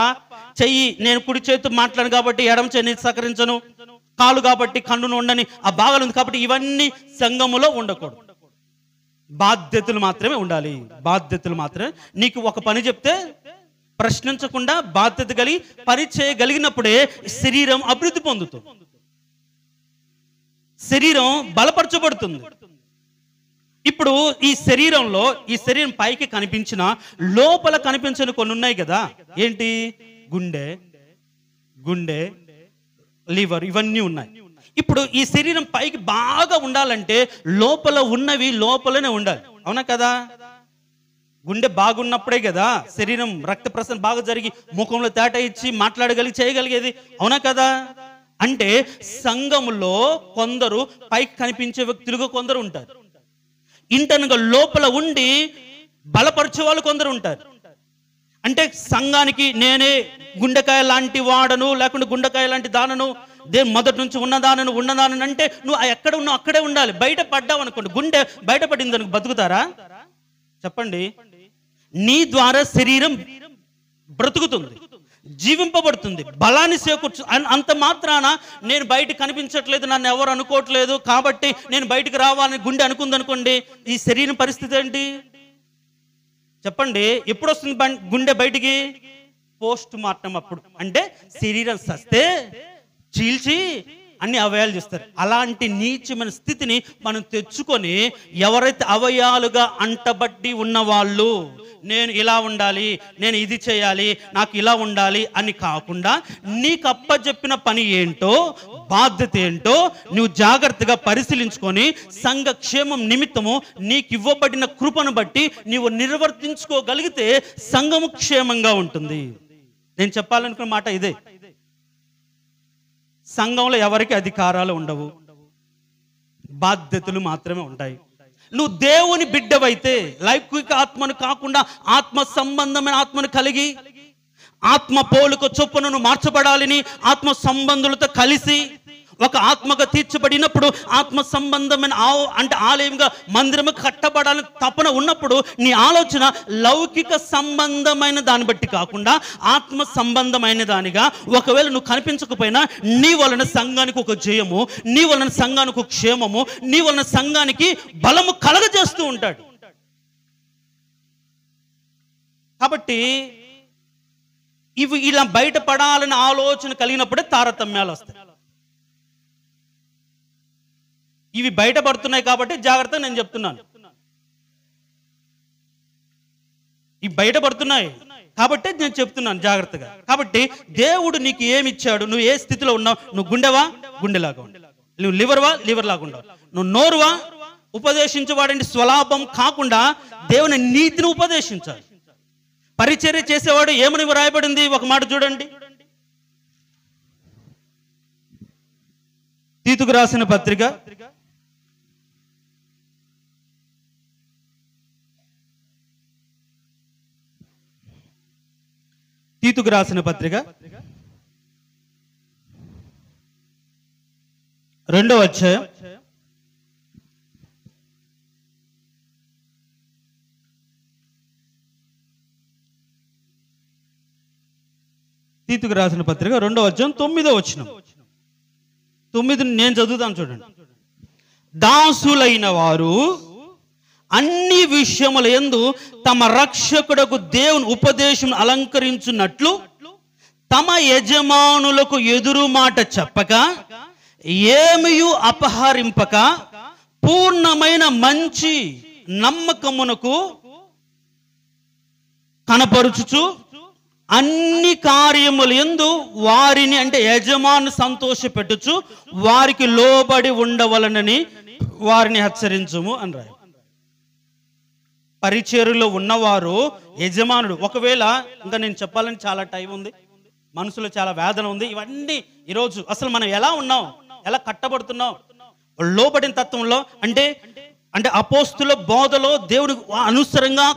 చెయ్యి నేను కుడి చేతు మాట్లాడను కాబట్టి ఎడమ చెయ్యి సహకరించను, కాలు కాబట్టి కన్నును ఉండని ఆ భాగాలు ఉంది కాబట్టి ఇవన్నీ సంఘములో ఉండకూడదు. బాధ్యతలు మాత్రమే ఉండాలి. బాధ్యతలు మాత్రమే. నీకు ఒక పని చెప్తే ప్రశ్నించకుండా బాధ్యత కలిగి పని చేయగలిగినప్పుడే శరీరం అభివృద్ధి పొందుతుంది, శరీరం బలపరచబడుతుంది. ఇప్పుడు ఈ శరీరం పైకి కనిపించిన లోపల కనిపించని కొన్ని ఉన్నాయి కదా. ఏంటి? గుండె, లివర్, ఇవన్నీ ఉన్నాయి. ఇప్పుడు ఈ శరీరం పైకి బాగా ఉండాలంటే లోపల ఉన్నవి లోపలనే ఉండాలి, అవునా కదా? గుండె బాగున్నప్పుడే కదా శరీరం రక్త ప్రసరణ బాగా జరిగి ముఖంలో తేట ఇచ్చి చేయగలిగేది, అవునా కదా? అంటే సంఘములో కొందరు పైకి కనిపించే వ్యక్తులుగా కొందరు ఉంటారు, ఇంటర్నల్గా లోపల ఉండి బలపరిచే వాళ్ళు కొందరు ఉంటారు. అంటే సంఘానికి నేనే గుండెకాయ లాంటి వాడను, లేకుంటే గుండెకాయ లాంటి దానను, మొదటి నుంచి ఉన్నదానను అంటే నువ్వు ఎక్కడ ఉన్నావు అక్కడే ఉండాలి. బయట పడ్డావు అనుకోండి, గుండె బయటపడింది అనుకో, బతుకుతారా చెప్పండి? నీ ద్వారా శరీరం బ్రతుకుతుంది, జీవింపబడుతుంది, బలాన్ని చేకూర్చు. అంత మాత్రాన నేను బయట కనిపించట్లేదు, నన్ను ఎవరు అనుకోవట్లేదు కాబట్టి నేను బయటకు రావాలని గుండె అనుకుందనుకోండి, ఈ శరీరం పరిస్థితి ఏంటి చెప్పండి? ఎప్పుడు వస్తుంది గుండె బయటికి? పోస్ట్ మార్టం అప్పుడు. అంటే శరీరం సస్తే చీల్చి అన్ని అవయాలు చేస్తారు. అలాంటి నీచమైన స్థితిని మనం తెచ్చుకొని ఎవరైతే అవయాలుగా అంటబట్టి ఉన్నవాళ్ళు, నేను ఇలా ఉండాలి, నేను ఇది చేయాలి, నాకు ఇలా ఉండాలి అని కాకుండా నీకు అప్పచెప్పిన పని ఏంటో, బాధ్యత ఏంటో నువ్వు జాగ్రత్తగా పరిశీలించుకొని సంఘ క్షేమం నిమిత్తము నీకు ఇవ్వబడిన కృపను బట్టి నీవు నిర్వర్తించుకోగలిగితే సంఘము క్షేమంగా ఉంటుంది. నేను చెప్పాలనుకున్న మాట ఇదే. సంఘంలో ఎవరికి అధికారాలు ఉండవు, బాధ్యతలు మాత్రమే ఉంటాయి. నువ్వు దేవుని బిడ్డవైతే లౌకిక ఆత్మను కాకుండా ఆత్మ సంబంధమైన ఆత్మను కలిగి ఆత్మ పోలుక చొప్పున నువ్వు మార్చబడాలని ఆత్మ సంబంధులతో కలిసి ఒక ఆత్మగా తీర్చబడినప్పుడు ఆత్మ సంబంధమైన అంటే ఆలయంగా మందిరము కట్టబడాలని తపన ఉన్నప్పుడు నీ ఆలోచన లౌకిక సంబంధమైన దాన్ని బట్టి కాకుండా ఆత్మ సంబంధమైన దానిగా, ఒకవేళ నువ్వు కనిపించకపోయినా నీ వలన సంఘానికి ఒక జయము, నీ వలన సంఘానికి ఒక క్షేమము, నీ వలన సంఘానికి బలము కలగజేస్తూ ఉంటాడు. కాబట్టి ఇవి ఇలా బయటపడాలని ఆలోచన కలిగినప్పుడే తారతమ్యాలు వస్తాయి. ఇవి బయటపడుతున్నాయి కాబట్టి జాగ్రత్త నేను చెప్తున్నాను. ఇవి బయటపడుతున్నాయి కాబట్టి నేను చెప్తున్నాను జాగ్రత్తగా. కాబట్టి దేవుడు నీకు ఏమి ఇచ్చాడు, నువ్వు ఏ స్థితిలో ఉన్నావు? నువ్వు గుండెవా? గుండెలాగా ఉండాలి. నువ్వు లివర్వా? లివర్ లాగా ఉండాలి. నువ్వు నోరువా? ఉపదేశించేవాడండి స్వలాభం కాకుండా దేవుని నీతిని ఉపదేశించాలి. పరిచర్య చేసేవాడు ఏమని రాయబడింది? ఒక మాట చూడండి, తీతుకు రాసిన పత్రిక 2వ అధ్యాయం తీతుకు రాసిన పత్రిక 2వ అధ్యాయం 9వ వచనం. 9 నేను చదువుతాను చూడండి. దాసులైన వారు అన్ని విషయముల యందు తమ రక్షకుడకు దేవుని ఉపదేశం అలంకరించున్నట్లు తమ యజమానులకు ఎదురు మాట చెప్పక ఏమియు అపహరింపక పూర్ణమైన మంచి నమ్మకమునకు కనపరుచుచు అన్ని కార్యముల యందు వారిని అంటే యజమాను సంతోషపెట్టుచు వారికి లోబడి ఉండవలనని వారిని హెచ్చరించుము అని రాయి. పరిచర్యలో ఉన్నవారు యజమానుడు. ఒకవేళ ఇంకా నేను చెప్పాలని చాలా టైం ఉంది, మనసులో చాలా వేదన ఉంది. ఇవన్నీ ఈరోజు అసలు మనం ఎలా ఉన్నాం, ఎలా కట్టబడుతున్నాం, లోబడిన తత్వంలో అంటే అంటే అపోస్తుల బోధలో దేవుడి అనుసరంగా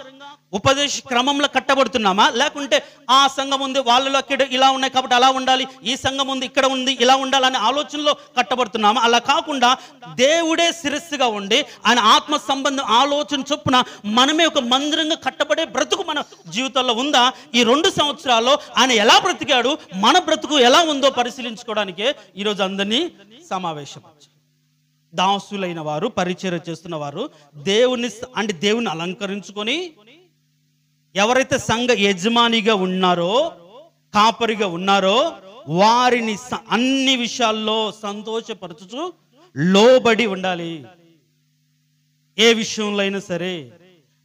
ఉపదేశ క్రమంలో కట్టబడుతున్నామా, లేకుంటే ఆ సంఘం ఉంది వాళ్ళలో ఇలా ఉన్నాయి కాబట్టి అలా ఉండాలి, ఈ సంఘం ఉంది ఇక్కడ ఉంది ఇలా ఉండాలనే ఆలోచనలో కట్టబడుతున్నామా? అలా కాకుండా దేవుడే శిరస్సుగా ఉండి ఆయన ఆత్మ సంబంధం ఆలోచన చొప్పున మనమే ఒక మందిరంగా కట్టబడే బ్రతుకు మన జీవితంలో ఉందా? ఈ 2 సంవత్సరాల్లో ఆయన ఎలా బ్రతికాడు, మన బ్రతుకు ఎలా ఉందో పరిశీలించుకోవడానికే ఈరోజు అందరినీ సమావేశపరిచారు. దాసులైన వారు, పరిచర్య చేస్తున్న వారు దేవుని అలంకరించుకొని ఎవరైతే సంఘ యజమానిగా ఉన్నారో, కాపరిగా ఉన్నారో వారిని అన్ని విషయాల్లో సంతోషపరచుచు లోబడి ఉండాలి. ఏ విషయంలో అయినా సరే.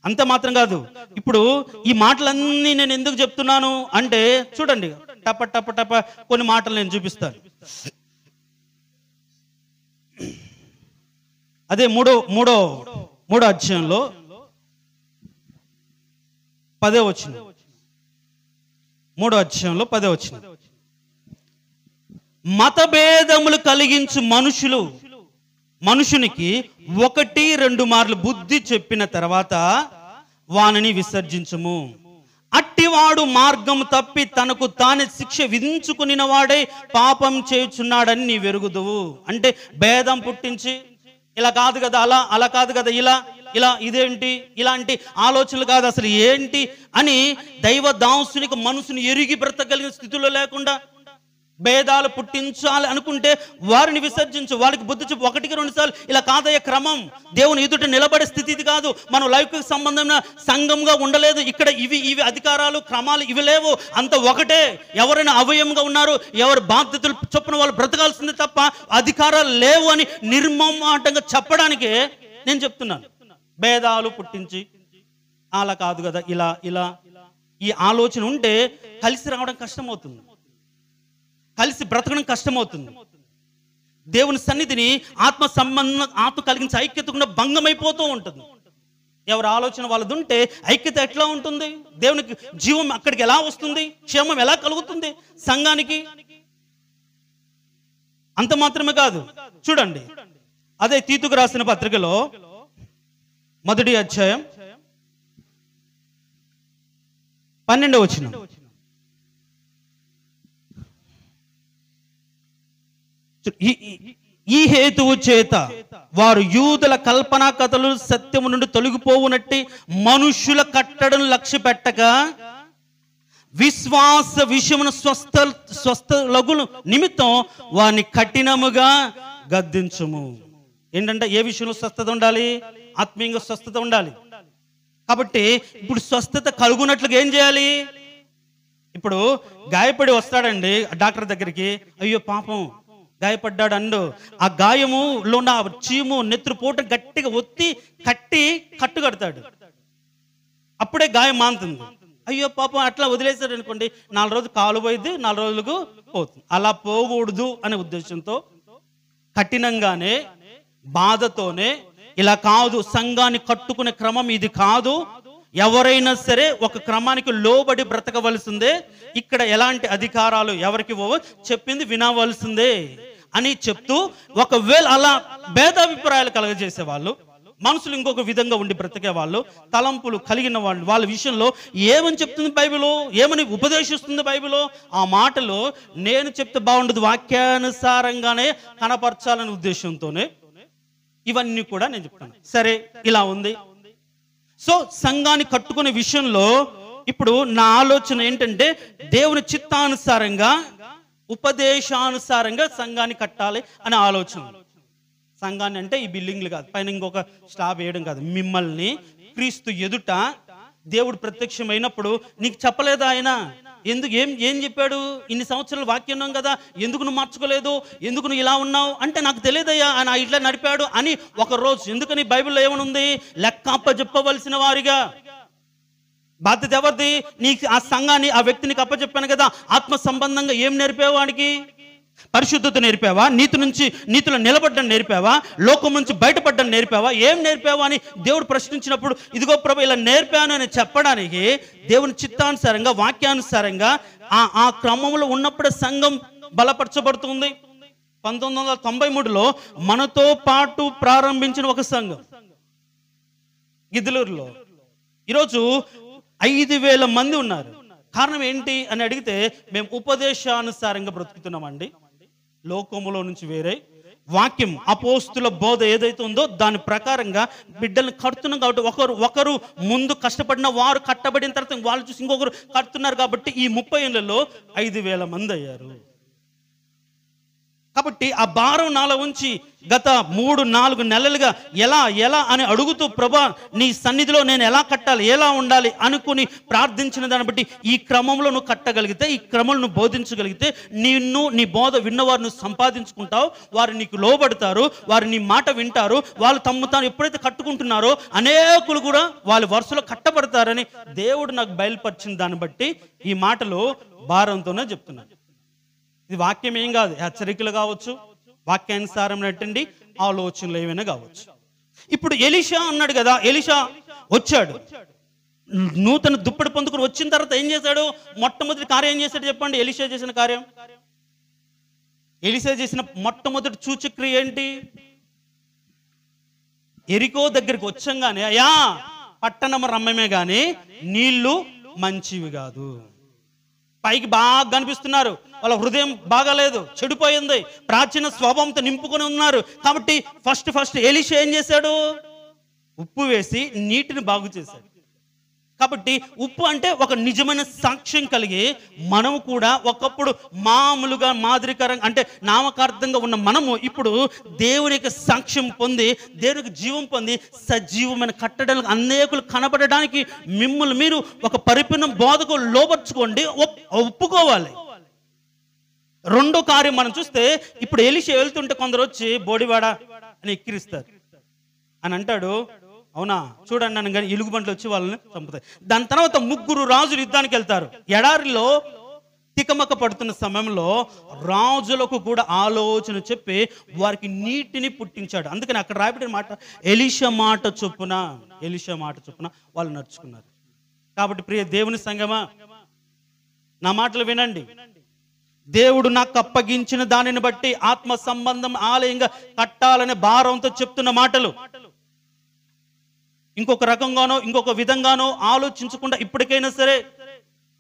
అంత మాత్రం కాదు. ఇప్పుడు ఈ మాటలన్నీ నేను ఎందుకు చెప్తున్నాను అంటే చూడండి, టప టప టప కొన్ని మాటలు నేను చూపిస్తాను. అదే మూడో అధ్యాయంలో 10వ వచనం. 3వ అధ్యాయంలో 10వ వచనం. మతభేదములు కలిగించు మనుషునికి 1-2 మార్లు బుద్ధి చెప్పిన తర్వాత వానిని విసర్జించుము. అట్టివాడు మార్గము తప్పి తనకు తానే శిక్ష విధించుకుని వాడే పాపం చేయుచున్నాడని నీ వెరుగుదువు. అంటే భేదం పుట్టించి ఇలా కాదు కదా, అలా కాదు కదా, ఇలా ఇదేంటి, ఇలాంటి ఆలోచనలు కాదు అసలు ఏంటి అని దైవ దాసునికి మనసుని ఎరిగి బ్రతకగలిగిన స్థితిలో లేకుండా భేదాలు పుట్టించాలి అనుకుంటే వారిని విసర్జించు. వాళ్ళకి బుద్ధి చెప్పు. 1-2 సార్లు ఇలా కాదయ్య క్రమం, దేవుని ఎదుట నిలబడే స్థితి ఇది కాదు. మనం లౌకిక సంబంధమైన సంఘంగా ఉండలేదు. ఇక్కడ ఇవి అధికారాలు క్రమాలు ఇవి లేవు, అంత ఒకటే. ఎవరైనా అవయంగా ఉన్నారు, ఎవరు బాధ్యతలు చొప్పున వాళ్ళు బ్రతకాల్సిందే తప్ప అధికారాలు లేవు అని నిర్మమాటంగా చెప్పడానికే నేను చెప్తున్నాను. భేదాలు పుట్టించి అలా కాదు కదా, ఇలా ఈ ఆలోచన ఉంటే కలిసి రావడం కష్టమవుతుంది, కలిసి బ్రతకడం కష్టమవుతుంది. దేవుని సన్నిధిని ఆత్మ సంబంధం, ఆత్మ కలిగించే ఐక్యత కూడా భంగమైపోతూ ఉంటుంది. ఎవరి ఆలోచన వాళ్ళది ఉంటే ఐక్యత ఎట్లా ఉంటుంది? దేవునికి జీవం అక్కడికి ఎలా వస్తుంది? క్షేమం ఎలా కలుగుతుంది సంఘానికి? అంత మాత్రమే కాదు. చూడండి, అదే తీతుకు రాసిన పత్రికలో 1వ అధ్యాయం 12వ వచనం. ఈ హేతువు చేత వారు యూదుల కల్పనా కథలు సత్యము నుండి తొలగిపోవునట్టి మనుష్యుల కట్టడను లక్ష్య పెట్టక విశ్వాస విషయమును స్వస్థలగులు నిమిత్తం వారిని కఠినముగా గద్దించుము. ఏంటంటే ఏ విషయంలో స్వస్థత ఉండాలి? ఆత్మీయంగా స్వస్థత ఉండాలి. కాబట్టి ఇప్పుడు స్వస్థత కలుగునట్లుగా ఏం చేయాలి? ఇప్పుడు గాయపడి వస్తాడండి డాక్టర్ దగ్గరికి, అయ్యో పాపం గాయపడ్డాడు అండు, ఆ గాయములో ఉన్న చీము నెత్తురుపోట గట్టిగా ఒత్తి కట్టు కడతాడు. అప్పుడే గాయం మానుతుంది. అయ్యో పాపం అట్లా వదిలేశాడు అనుకోండి, 4 రోజులు కాలు పోయింది, 4 రోజులకు పోతుంది. అలా పోకూడదు అనే ఉద్దేశంతో కఠినంగానే బాధతోనే ఇలా కాదు, సంఘాన్ని కట్టుకునే క్రమం ఇది కాదు, ఎవరైనా సరే ఒక క్రమానికి లోబడి బ్రతకవలసిందే, ఇక్కడ ఎలాంటి అధికారాలు ఎవరికి చెప్పింది వినవలసిందే అని చెప్తూ, ఒకవేళ అలా భేదాభిప్రాయాలు కలగజేసే వాళ్ళు, మనసులు ఇంకొక విధంగా ఉండి బ్రతికే వాళ్ళు, తలంపులు కలిగిన వాళ్ళు, వాళ్ళ విషయంలో ఏమని చెప్తుంది బైబిల్, ఏమని ఉపదేశిస్తుంది బైబిల్, ఆ మాటలు నేను చెప్తే బాగుండదు, వాక్యానుసారంగానే కనపరచాలనే ఉద్దేశంతోనే ఇవన్నీ కూడా నేను చెప్తాను. సరే ఇలా ఉంది. సో సంఘాన్ని కట్టుకునే విషయంలో ఇప్పుడు నా ఆలోచన ఏంటంటే దేవుని చిత్తానుసారంగా ఉపదేశానుసారంగా సంఘాన్ని కట్టాలి అనే ఆలోచన. సంఘాన్ని అంటే ఈ బిల్డింగ్లు కాదు, పైన ఇంకొక స్లాబ్ వేయడం కాదు. మిమ్మల్ని క్రీస్తు ఎదుట దేవుడు ప్రత్యక్షమైనప్పుడు నీకు చెప్పలేదా ఆయన? ఎందుకు ఏం చెప్పాడు? ఇన్ని సంవత్సరాలు వాక్యం ఉన్నాం కదా, ఎందుకు నువ్వు మార్చుకోలేదు, ఎందుకు నువ్వు ఇలా ఉన్నావు అంటే, నాకు తెలియదయ్యా ఆయన ఇట్లా నడిపాడు అని ఒక రోజు. ఎందుకని బైబిల్లో ఏమనుంది? లెక్క అప్పచెప్పవలసిన వారిగా. బాధ్యత ఎవరిది? నీకు ఆ సంఘాన్ని, ఆ వ్యక్తిని అప్పచెప్పాను కదా, ఆత్మ సంబంధంగా ఏం నేర్పావు వాడికి? పరిశుద్ధత నేర్పావా? నీతిలో నిలబడ్డం నేర్పావా? లోకం నుంచి బయటపడ్డం నేర్పావా? ఏం నేర్పావా అని దేవుడు ప్రశ్నించినప్పుడు, ఇదిగో ప్రభు ఇలా నేర్పాను అని చెప్పడానికి దేవుని చిత్తానుసారంగా వాక్యానుసారంగా ఆ క్రమంలో ఉన్నప్పుడే సంఘం బలపరచబడుతుంది. 1993లో మనతో పాటు ప్రారంభించిన ఒక సంఘం గిద్దలూరులో ఈరోజు 5,000 మంది ఉన్నారు. కారణం ఏంటి అని అడిగితే, మేము ఉపదేశానుసారంగా బ్రతుకుతున్నామండి. లోకములో నుంచి వేరే వాక్యం అపోస్తుల బోధ ఏదైతే ఉందో దాని ప్రకారంగా బిడ్డల్ని కడుతున్నాం. కాబట్టి ఒకరు ముందు కష్టపడిన వారు కట్టబడిన తర్వాత వాళ్ళు చూసి ఇంకొకరు కడుతున్నారు. కాబట్టి ఈ 30 ఏళ్లలో 5,000 మంది అయ్యారు. కాబట్టి ఆ భారం నాలో ఉంచి గత 3-4 నెలలుగా ఎలా అని అడుగుతూ, ప్రభా నీ సన్నిధిలో నేను ఎలా కట్టాలి, ఎలా ఉండాలి అనుకుని ప్రార్థించిన దాన్ని బట్టి ఈ క్రమంలో నువ్వు కట్టగలిగితే, ఈ క్రమంలో నువ్వు బోధించగలిగితే, నీ బోధ విన్నవారు నువ్వు సంపాదించుకుంటావు. వారు నీకు లోబడతారు, వారు నీ మాట వింటారు. వాళ్ళు తాను ఎప్పుడైతే కట్టుకుంటున్నారో అనేకులు కూడా వాళ్ళ వరుసలో కట్టబడతారని దేవుడు నాకు బయలుపరిచిన దాన్ని బట్టి ఈ మాటలు భారంతోనే చెప్తున్నాను. ఇది వాక్యం ఏం కాదు, హెచ్చరికలు కావచ్చు, వాక్యానుసారమైనటువంటి ఆలోచనలు ఏమైనా కావచ్చు. ఇప్పుడు ఎలీషా అన్నాడు కదా, ఎలీషా వచ్చాడు, నూతన దుప్పటి పొందుకుని వచ్చిన తర్వాత ఏం చేశాడు? మొట్టమొదటి కార్యం ఏం చేశాడు చెప్పండి? ఎలీషా చేసిన కార్యం, ఎలీషా చేసిన మొట్టమొదటి సూచక్రియ ఏంటి? ఎరికో దగ్గరికి వచ్చంగానే, అయ్యా పట్టణం రమ్యమే గాని నీళ్లు మంచివి కాదు. పైకి బాగా కనిపిస్తున్నారు, వాళ్ళ హృదయం బాగాలేదు, చెడిపోయింది, ప్రాచీన స్వభావంతో నింపుకొని ఉన్నారు. కాబట్టి ఫస్ట్ ఎలీషా ఏం చేశాడు? ఉప్పు వేసి నీటిని బాగు చేశాడు. కాబట్టి ఉప్పు అంటే ఒక నిజమైన సాక్ష్యం కలిగి, మనము కూడా ఒకప్పుడు మామూలుగా మాదిరికరంగా అంటే నామకార్థంగా ఉన్న మనము ఇప్పుడు దేవుని యొక్క సాక్ష్యం పొంది, దేవునికి జీవం పొంది సజీవమైన కట్టడాలకు అనేకులు కనబడడానికి మిమ్మల్ని మీరు ఒక పరిపూర్ణ బోధకు లోపరుచుకోండి, ఒప్పుకోవాలి. రెండో కార్యం మనం చూస్తే, ఇప్పుడు ఎలీషా వెళ్తుంటే కొందరు వచ్చి బోడివాడ అని ఎక్కిరిస్తారు అని అంటాడు. అవునా, చూడండి నన్ను కానీ ఎలుగుబంట్లు వచ్చి వాళ్ళని చంపుతాయి. దాని తర్వాత 3 రాజులు యుద్ధానికి వెళ్తారు. ఎడారిలో తికమక పడుతున్న సమయంలో రాజులకు కూడా ఆలోచన చెప్పి వారికి నీటిని పుట్టించాడు. అందుకని అక్కడ రాయబడిన మాట ఎలీషా మాట చొప్పున వాళ్ళు నడుచుకున్నారు. కాబట్టి ప్రియ దేవుని సంగమా, నా మాటలు వినండి. దేవుడు నాకు అప్పగించిన దానిని బట్టి ఆత్మ సంబంధం ఆలయంగా కట్టాలనే భారంతో చెప్తున్న మాటలు. ఇంకొక రకంగానో ఇంకొక విధంగానో ఆలోచించకుండా ఇప్పటికైనా సరే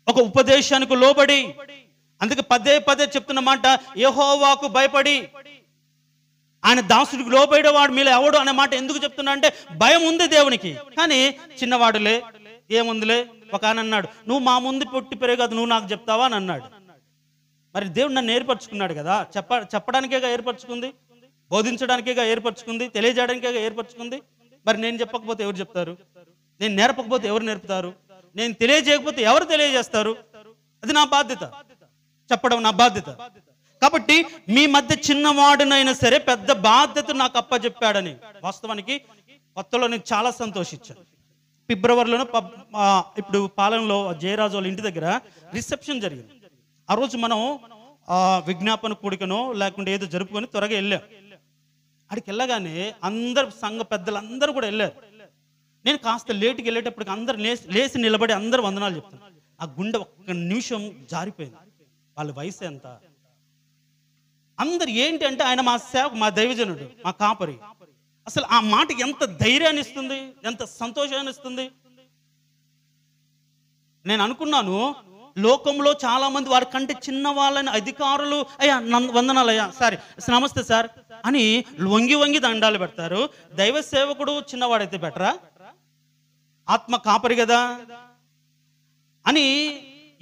ఒక ఉపదేశానికి లోబడి, అందుకే పదే చెప్తున్న మాట, యెహోవాకు భయపడి ఆయన దాసుడికి లోబడేవాడు మీలో ఎవడు అనే మాట ఎందుకు చెప్తున్నా అంటే, భయం ఉంది దేవునికి. కానీ చిన్నవాడులే, ఏముందిలే. ఒక ఆయన అన్నాడు, నువ్వు మా ముందు పుట్టి పెరగదు, నువ్వు నాకు చెప్తావా అని అన్నాడు. మరి దేవుడు నన్ను ఏర్పరచుకున్నాడు కదా, చెప్పడానికేగా ఏర్పరచుకుంది, బోధించడానికేగా ఏర్పరచుకుంది, తెలియజేయడానికేగా ఏర్పరచుకుంది. మరి నేను చెప్పకపోతే ఎవరు చెప్తారు? నేను నేర్పకపోతే ఎవరు నేర్పుతారు? నేను తెలియజేయకపోతే ఎవరు తెలియజేస్తారు? అది నా బాధ్యత, చెప్పడం నా బాధ్యత. కాబట్టి మీ మధ్య చిన్నవాడునైనా సరే పెద్ద బాధ్యత నాకు అప్పచెప్పాడని వాస్తవానికి కొత్తలో నేను చాలా సంతోషించాను. ఫిబ్రవరిలోనే ఇప్పుడు పాలెంలో జయరాజు వాళ్ళ ఇంటి దగ్గర రిసెప్షన్ జరిగింది. ఆ రోజు మనం విజ్ఞాపన కూడికనో లేకుంటే ఏదో జరుపుకొని త్వరగా వెళ్ళాం. అక్కడికి వెళ్ళగానే అందరు సంఘ పెద్దలందరూ కూడా వెళ్ళారు. నేను కాస్త లేటుకి వెళ్ళేటప్పటికి అందరు లేచి నిలబడి అందరు వందనాలు చెప్తాను. ఆ గుండె ఒక్క నిమిషం జారిపోయింది. వాళ్ళ వయసు ఎంత, అందరు ఏంటి అంటే, ఆయన మా సేవకు, మా దైవజనుడు, మా కాపరి. అసలు ఆ మాట ఎంత ధైర్యాన్ని ఇస్తుంది, ఎంత సంతోషాన్ని ఇస్తుంది. నేను అనుకున్నాను, లోకంలో చాలా మంది వారి కంటే చిన్న వాళ్ళని అధికారులు, అయ్యా వందనాలు అయ్యా, సారీ నమస్తే సార్ అని వంగి దండాలు పెడతారు. దైవ సేవకుడు చిన్నవాడైతే బెటరా? ఆత్మ కాపరి కదా. అని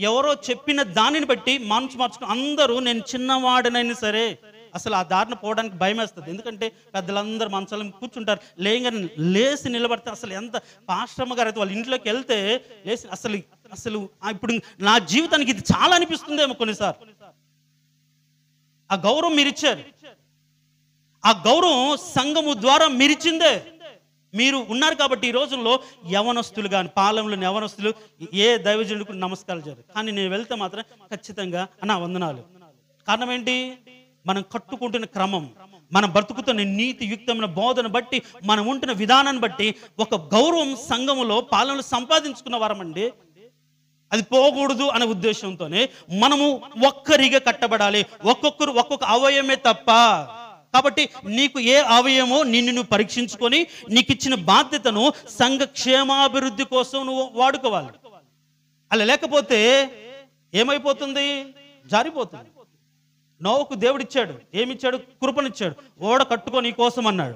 ఎవరో చెప్పిన దానిని బట్టి మనసు మార్చుకుని అందరూ నేను చిన్నవాడినైనా సరే అసలు ఆ దారిన పోవడానికి భయం వేస్తుంది. ఎందుకంటే పెద్దలందరూ మంచాల మీద కూర్చుంటారు, లేయంగానే లేచి నిలబడితే అసలు ఎంత పాస్టమ్మ గారు అయితే వాళ్ళ ఇంట్లోకి వెళ్తే లేచి అసలు అసలు ఇప్పుడు నా జీవితానికి ఇది చాలా అనిపిస్తుందేమో కొన్నిసార్లు. ఆ గౌరవం మీరు ఇచ్చారు, ఆ గౌరవం సంఘము ద్వారా మీరిచ్చిందే. మీరు ఉన్నారు కాబట్టి ఈ రోజుల్లో యవనస్తులు కానీ పాలెంలోని యవనస్తులు ఏ దైవజనుడికి నమస్కారాలు చేయరు, కానీ నేను వెళ్తే మాత్రం ఖచ్చితంగా అన్న వందనాలు. కారణం ఏంటి? మనం కట్టుకుంటున్న క్రమం, మనం బ్రతుకుతున్న నీతియుక్తమైన బోధన బట్టి, మనం ఉంటున్న విధానాన్ని బట్టి ఒక గౌరవం సంఘములో పాలనలో సంపాదించుకున్న వారమండి. అది పోకూడదు అనే ఉద్దేశంతోనే మనము ఒక్కరిగా కట్టబడాలి. ఒక్కొక్కరు ఒక్కొక్క అవయవమే తప్ప. కాబట్టి నీకు ఏ అవయవమో నిన్ను నువ్వు పరీక్షించుకొని నీకు ఇచ్చిన బాధ్యతను సంఘ క్షేమాభివృద్ధి కోసం నువ్వు వాడుకోవాలి. అలా లేకపోతే ఏమైపోతుంది? జారిపోతుంది. నోవకు దేవుడిచ్చాడు, ఏమిచ్చాడు? కృపనిచ్చాడు. ఓడ కట్టుకో నీ కోసం అన్నాడు,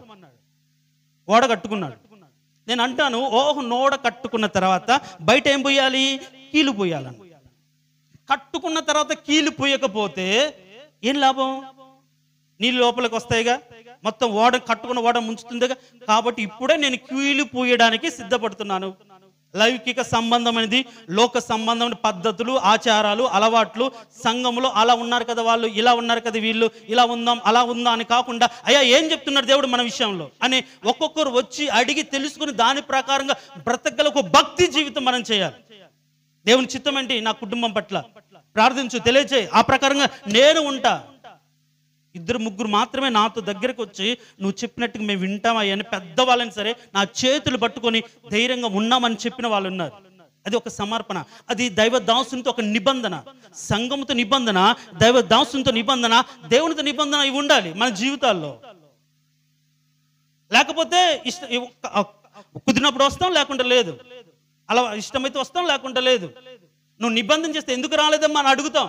ఓడ కట్టుకున్నాడు. నేను అంటాను, నోడ కట్టుకున్న తర్వాత బయట ఏం పోయాలి? కీలు పోయాలని. కట్టుకున్న తర్వాత కీలు పోయకపోతే ఏం లాభం? నీళ్ళు లోపలికి వస్తాయిగా, మొత్తం ఓడ కట్టుకున్న ఓడ ముంచుతుందిగా. కాబట్టి ఇప్పుడే నేను కీలు పూయడానికి సిద్ధపడుతున్నాను. లౌకిక సంబంధమైనది, లోక సంబంధమైన పద్ధతులు, ఆచారాలు, అలవాట్లు సంఘంలో అలా ఉన్నారు కదా, వాళ్ళు ఇలా ఉన్నారు కదా, వీళ్ళు ఇలా ఉందాం అలా ఉందా అని కాకుండా, అయ్యా ఏం చెప్తున్నారు దేవుడు మన విషయంలో అని ఒక్కొక్కరు వచ్చి అడిగి తెలుసుకుని దాని ప్రకారంగా బ్రతకగల ఒక భక్తి జీవితం మనం చేయాలి. దేవుని చిత్తం ఏంటి? నా కుటుంబం పట్ల ప్రార్థించు, తెలియచేయి, ఆ ప్రకారంగా నేను ఉంటా. ఇద్దరు ముగ్గురు మాత్రమే నాతో దగ్గరకు వచ్చి నువ్వు చెప్పినట్టుగా మేము వింటామయ్యా అని పెద్దవాళ్ళని సరే నా చేతులు పట్టుకొని ధైర్యంగా ఉన్నామని చెప్పిన వాళ్ళు ఉన్నారు. అది ఒక సమర్పణ, అది దైవ దాసునితో ఒక నిబంధన, సంఘముతో నిబంధన, దైవ దాసునితో నిబంధన, దేవునితో నిబంధన ఇవి ఉండాలి మన జీవితాల్లో. లేకపోతే కుదిరినప్పుడు వస్తాం, లేకుంటే లేదు. అలా ఇష్టమైతే వస్తాం, లేకుంటే లేదు. నువ్వు నిబంధన చేస్తే ఎందుకు రాలేదమ్మా అని అడుగుతాం.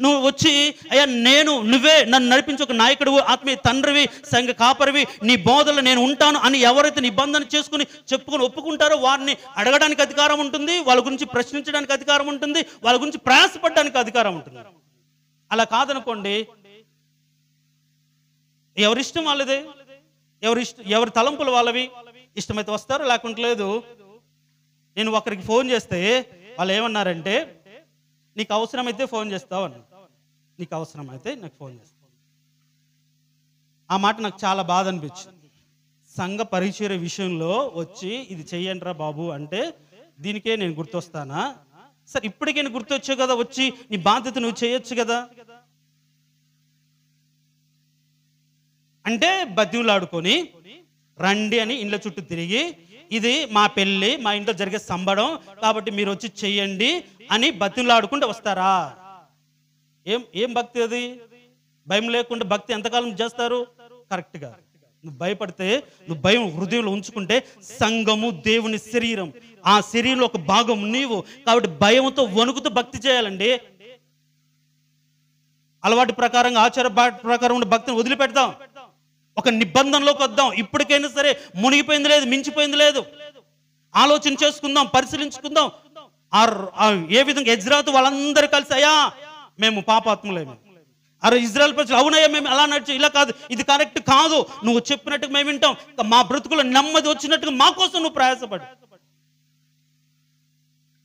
నువ్వు వచ్చి అయ్యా నువ్వే నన్ను నడిపించి ఒక నాయకుడు, ఆత్మీయ తండ్రివి, సంఘ కాపరివి, నీ బోధనలో నేను ఉంటాను అని ఎవరైతే నిబంధన చేసుకుని చెప్పుకొని ఒప్పుకుంటారో వారిని అడగడానికి అధికారం ఉంటుంది, వాళ్ళ గురించి ప్రశ్నించడానికి అధికారం ఉంటుంది, వాళ్ళ గురించి ప్రయాసపడడానికి అధికారం ఉంటుంది. అలా కాదనుకోండి, ఎవరిష్టం వాళ్ళదే, ఎవరి తలంపులు వాళ్ళవి. ఇష్టమైతే వస్తారు, లేకుంటే లేదు. నేను ఒకరికి ఫోన్ చేస్తే వాళ్ళు ఏమన్నారంటే, నీకు అవసరమైతే ఫోన్ చేస్తావు అన్న, నీకు అవసరమైతే నాకు ఫోన్ చేస్తావు. ఆ మాట నాకు చాలా బాధ అనిపించింది. సంఘ పరిచర్య విషయంలో వచ్చి ఇది చెయ్యండిరా బాబు అంటే దీనికే నేను గుర్తొస్తానా? సరే ఇప్పటికే నేను గుర్తొచ్చావు కదా, వచ్చి నీ బాధ్యత నువ్వు చేయొచ్చు కదా అంటే బతివులాడుకొని రండి అని ఇండ్ల చుట్టూ తిరిగి, ఇది మా పెళ్ళి, మా ఇంట్లో జరిగే సంబడం కాబట్టి మీరు వచ్చి చెయ్యండి అని బతిలాడుకుంటూ వస్తారా? ఏం భక్తి అది? భయం లేకుండా భక్తి ఎంతకాలం చేస్తారు? కరెక్ట్గా నువ్వు భయపడితే, నువ్వు భయం హృదయంలో ఉంచుకుంటే, సంఘము దేవుని శరీరం, ఆ శరీరంలో ఒక భాగం నీవు. కాబట్టి భయంతో వణుకుతూ భక్తి చేయాలండి. అలవాటు ప్రకారంగా ఆచార ప్రకారం ఉన్న భక్తిని వదిలిపెడతాం, ఒక నిబంధనలోకి వద్దాం. ఇప్పటికైనా సరే మునిగిపోయింది లేదు, మించిపోయింది లేదు. ఆలోచన చేసుకుందాం, పరిశీలించుకుందాం. ఏ విధంగా ఎజ్రాతో వాళ్ళందరూ కలిసి అయ్యా మేము పాపాత్ములేము, అరే ఇజ్రాయెల్ ప్రజలు అవునయ్యా మేము అలా నడిచి, ఇలా కాదు, ఇది కరెక్ట్ కాదు, నువ్వు చెప్పినట్టుగా మేము వింటాం, మా బ్రతుకులో నెమ్మది వచ్చినట్టుగా మా కోసం నువ్వు ప్రయాసపడు,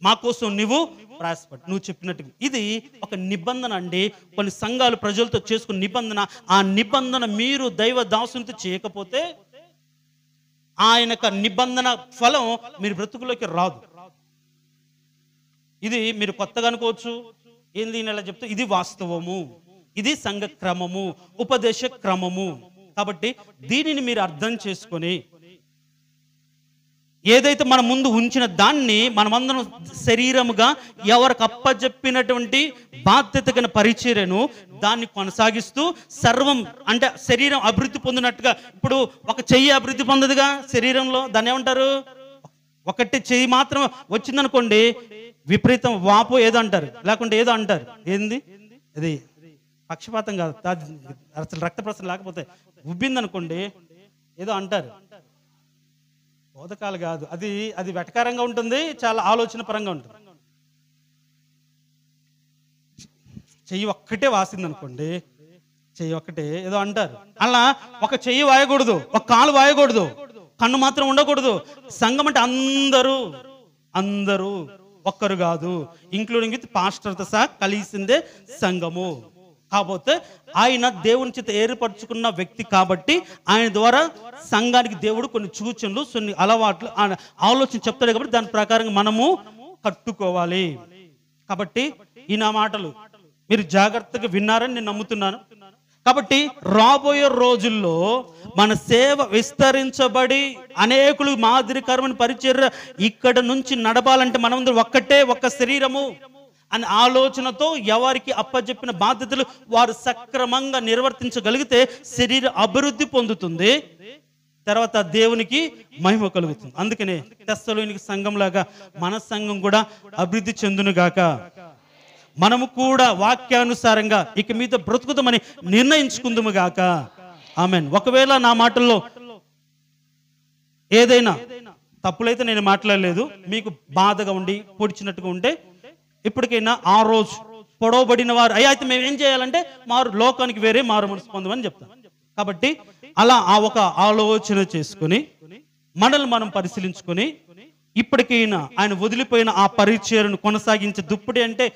మా కోసం నువ్వు ప్రయాసపడు, నువ్వు చెప్పినట్టుగా. ఇది ఒక నిబంధన అండి. కొన్ని సంఘాలు ప్రజలతో చేసుకున్న నిబంధన. ఆ నిబంధన మీరు దైవ దాసునితో చేయకపోతే ఆయన నిబంధన ఫలం మీరు బ్రతుకులోకి రాదు. ఇది మీరు కొత్తగా అనుకోవచ్చు, ఏంది ఇలా చెప్తే, ఇది వాస్తవము, ఇది సంఘ క్రమము, ఉపదేశ క్రమము. కాబట్టి దీనిని మీరు అర్థం చేసుకొని ఏదైతే మన ముందు ఉంచిన దాన్ని మనమందరం శరీరముగా ఎవరికి అప్పచెప్పినటువంటి బాధ్యత కలిగిన పరిచర్యను దాన్ని కొనసాగిస్తూ సర్వం అంటే శరీరం అభివృద్ధి పొందినట్టుగా. ఇప్పుడు ఒక చెయ్యి అభివృద్ధి పొందదుగా శరీరంలో, దాన్ని ఏమంటారు? ఒకటి చెయ్యి మాత్రం వచ్చిందనుకోండి విపరీతం వాపు ఏదో అంటారు, లేకుంటే ఏదో అంటారు. ఏంది ఇది? పక్షపాతం కాదు, అసలు రక్త ప్రసరణ లేకపోతే ఉబ్బిందనుకోండి ఏదో అంటారు. బోధకాలు కాదు, అది వెటకారంగా ఉంటుంది, చాలా ఆలోచన పరంగా ఉంటుంది. చెయ్యి ఒక్కటే వాసింది అనుకోండి, చెయ్యి ఒక్కటే ఏదో అంటారు, అలా ఒక చెయ్యి వాయకూడదు, ఒక కాలు వాయకూడదు, కన్ను మాత్రం ఉండకూడదు. సంఘం అంటే అందరూ ఒక్కరు కాదు, ఇంక్లూడింగ్ విత్ పాస్టర్తో సహా కలిసిందే సంఘము. కాకపోతే ఆయన దేవుని చేత ఏర్పరచుకున్న వ్యక్తి కాబట్టి ఆయన ద్వారా సంఘానికి దేవుడు కొన్ని సూచనలు, కొన్ని అలవాట్లు, ఆలోచన చెప్తాడు కాబట్టి దాని ప్రకారంగా మనము కట్టుకోవాలి. కాబట్టి ఈ నా మాటలు మీరు జాగ్రత్తగా విన్నారని నేను నమ్ముతున్నాను. కాబట్టి రాబోయే రోజుల్లో మన సేవ విస్తరించబడి అనేకులు మాదిరికరమైన పరిచర్య ఇక్కడ నుంచి నడపాలంటే మనమందరం ఒక్క శరీరము అనే ఆలోచనతో ఎవరికి అప్పచెప్పిన బాధ్యతలు వారు సక్రమంగా నిర్వర్తించగలిగితే శరీర అభివృద్ధి పొందుతుంది, తర్వాత దేవునికి మహిమ కలుగుతుంది. అందుకనే తెస్సలోనిక సంఘంలాగా మన సంఘం కూడా అభివృద్ధి చెందునుగాక. మనము కూడా వాక్యానుసారంగా ఇక మీద బ్రతుకుతామని నిర్ణయించుకుందుము గాక. ఆమెన్. ఒకవేళ నా మాటల్లో ఏదైనా తప్పులైతే నేను మాట్లాడలేదు, మీకు బాధగా ఉండి పొడిచినట్టుగా ఉంటే ఇప్పటికైనా ఆ రోజు పొడవబడిన వారు అయితే మేము ఏం చేయాలంటే లోకానికి వేరే మారు మనసు పొందమని చెప్తాం. కాబట్టి అలా ఆ ఒక ఆలోచన చేసుకుని మనల్ని మనం పరిశీలించుకొని ఇప్పటికైనా ఆయన వదిలిపోయిన ఆ పరిచర్యను కొనసాగించే దుప్పటి అంటే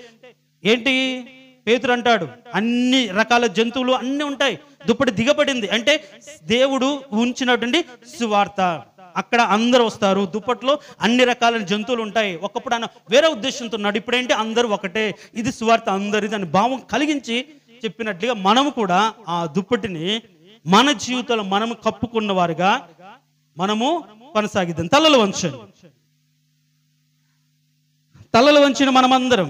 ఏంటి? పేతురు అంటాడు అన్ని రకాల జంతువులు అన్ని ఉంటాయి, దుప్పటి దిగబడింది అంటే దేవుడు ఉంచినటువంటి సువార్త. అక్కడ అందరూ వస్తారు, దుప్పట్లో అన్ని రకాల జంతువులు ఉంటాయి. ఒకప్పుడు ఆయన వేరే ఉద్దేశంతో ఉన్నాడు, ఇప్పుడేంటి అందరూ ఒకటే, ఇది సువార్త అందరిది అని భావం కలిగించి చెప్పినట్లుగా మనము కూడా ఆ దుప్పటిని మన జీవితంలో మనము కప్పుకున్న వారుగా మనము కొనసాగిద్దాం. తలలు వంచిన మనమందరం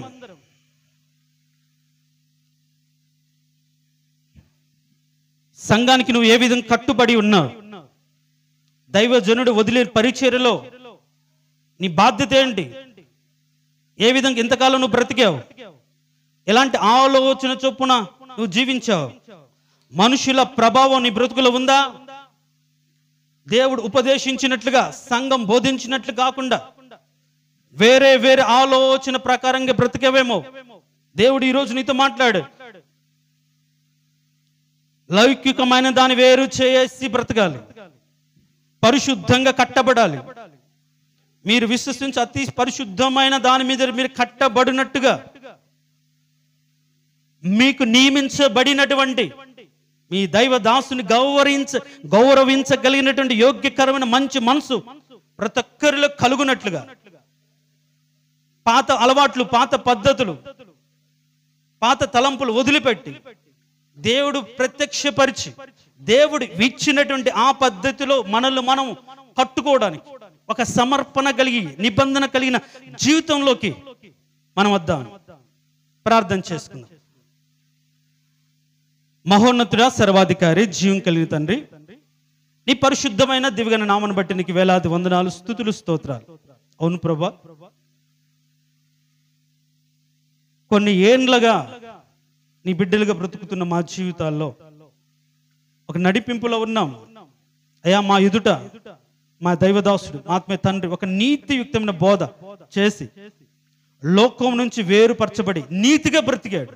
సంఘానికి నువ్వు ఏ విధంగా కట్టుబడి ఉన్నావు? దైవజనుడు వదిలే పరిచర్యలో నీ బాధ్యత ఏంటి? ఏ విధంగా ఇంతకాలం నువ్వు బ్రతికావు? ఎలాంటి ఆలోచన చొప్పున నువ్వు జీవించావు? మనుషుల ప్రభావం నీ బ్రతుకులో ఉందా? దేవుడు ఉపదేశించినట్లుగా సంఘం బోధించినట్లు కాకుండా వేరే వేరే ఆలోచన ప్రకారంగా బ్రతికేవేమో. దేవుడు ఈరోజు నీతో మాట్లాడు, లౌకికమైన దాన్ని వేరు చేసి బ్రతకాలి, పరిశుద్ధంగా కట్టబడాలి. మీరు విశ్వసించి అతి పరిశుద్ధమైన దాని మీద మీరు కట్టబడినట్టుగా మీకు నియమించబడినటువంటి మీ దైవ దాసుని గౌరవించగలిగినటువంటి యోగ్యకరమైన మంచి మనసు ప్రతి ఒక్కరిలో కలుగునట్లుగా పాత అలవాట్లు, పాత పద్ధతులు, పాత తలంపులు వదిలిపెట్టి దేవుడు ప్రత్యక్షపరిచి దేవుడు ఇచ్చినటువంటి ఆ పద్ధతిలో మనల్ని మనం కట్టుకోవడానికి ఒక సమర్పణ కలిగి నిబంధన కలిగిన జీవితంలోకి మనం వద్దాం. ప్రార్థన చేసుకుందాం. మహోన్నతుడా, సర్వాధికారి, జీవం కలిగిన తండ్రి, నీ పరిశుద్ధమైన దివ్యగణ నామను బట్టి నీకు వేలాది వందనాలు, స్తుతులు, స్తోత్రాలు. అవును ప్రభా, కొన్ని ఏండ్లుగా నీ బిడ్డలుగా బ్రతుకుతున్న మా జీవితాల్లో ఒక నడిపింపులో ఉన్నాం అయ్యా. మా ఎదుట మా దైవదాసుడు, ఆత్మీయ తండ్రి ఒక నీతియుక్తమైన బోధ చేసి లోకం నుంచి వేరుపరచబడి నీతిగా బ్రతికాడు,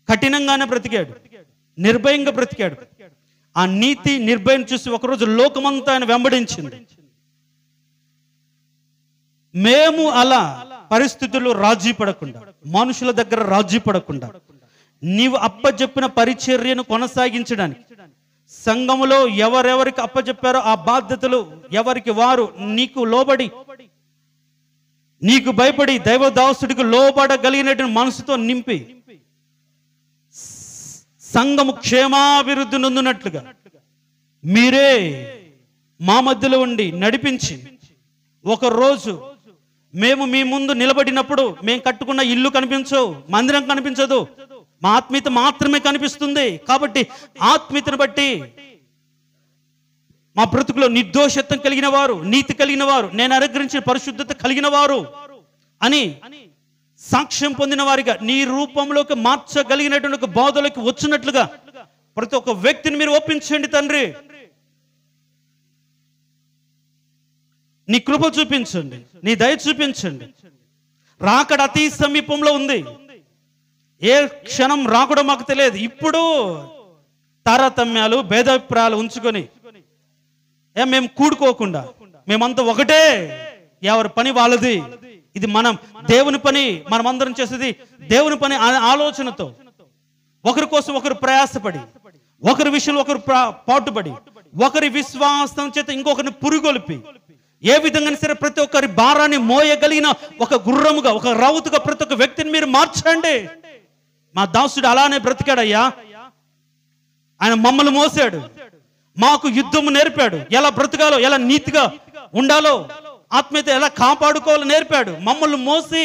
కఠినంగానే బ్రతికాడు, నిర్భయంగా బ్రతికాడు. ఆ నీతి నిర్భయం చూసి ఒకరోజు లోకమంతా ఆయన వెంబడించింది. మేము అలా పరిస్థితుల్లో రాజీ పడకుండా, మనుషుల దగ్గర రాజీ పడకుండా, నీవు అప్పచెప్పిన పరిచర్యను కొనసాగించడానికి సంఘములో ఎవరెవరికి అప్పచెప్పారో ఆ బాధ్యతలు ఎవరికి వారు నీకు లోబడి, నీకు భయపడి దైవదాసుడికి లోబడగలిగినటువంటి మనసుతో నింపి సంఘము క్షేమాభివృద్ధి నొందినట్లుగా మీరే మా మధ్యలో ఉండి నడిపించి, ఒకరోజు మేము మీ ముందు నిలబడినప్పుడు మేము కట్టుకున్న ఇల్లు కనిపించవు, మందిరం కనిపించదు, మా ఆత్మీయత మాత్రమే కనిపిస్తుంది. కాబట్టి ఆత్మీయతను బట్టి మా బ్రతుకులో నిర్దోషత్వం కలిగిన వారు, నీతి కలిగిన వారు, నేను అనుగ్రహించిన పరిశుద్ధత కలిగిన వారు అని సాక్ష్యం పొందిన వారిగా నీ రూపంలోకి మార్చగలిగినటువంటి బోధలోకి వచ్చినట్లుగా ప్రతి ఒక్క వ్యక్తిని మీరు ఒప్పించండి తండ్రి. నీ కృప చూపించండి, నీ దయ చూపించండి. రాకడ అతి సమీపంలో ఉంది. ఏ క్షణం రాకూడో మాకు తెలియదు. ఇప్పుడు తారతమ్యాలు భేదాభిప్రాయాలు ఉంచుకొని మేము కూడుకోకుండా మేమంతా ఒకటే, ఎవరి పని వాళ్ళది, ఇది మనం దేవుని పని, మనం అందరం చేసేది దేవుని పని ఆలోచనతో ఒకరి కోసం ఒకరు ప్రయాసపడి, ఒకరి విషయంలో ఒకరు పాటుపడి, ఒకరి విశ్వాసం చేత ఇంకొకరిని పురుగొలిపి, ఏ విధంగా సరే ప్రతి ఒక్కరి భారాన్ని మోయగలిగిన ఒక గుర్రముగా, ఒక రౌతుగా ప్రతి ఒక్క వ్యక్తిని మీరు మార్చండి. మా దాసుడు అలానే బ్రతికాడయ్యా. ఆయన మమ్మల్ని మోసాడు, మాకు యుద్ధము నేర్పాడు, ఎలా బ్రతకాలో, ఎలా నీతిగా ఉండాలో, ఆత్మీయత ఎలా కాపాడుకోవాలో నేర్పాడు. మమ్మల్ని మోసి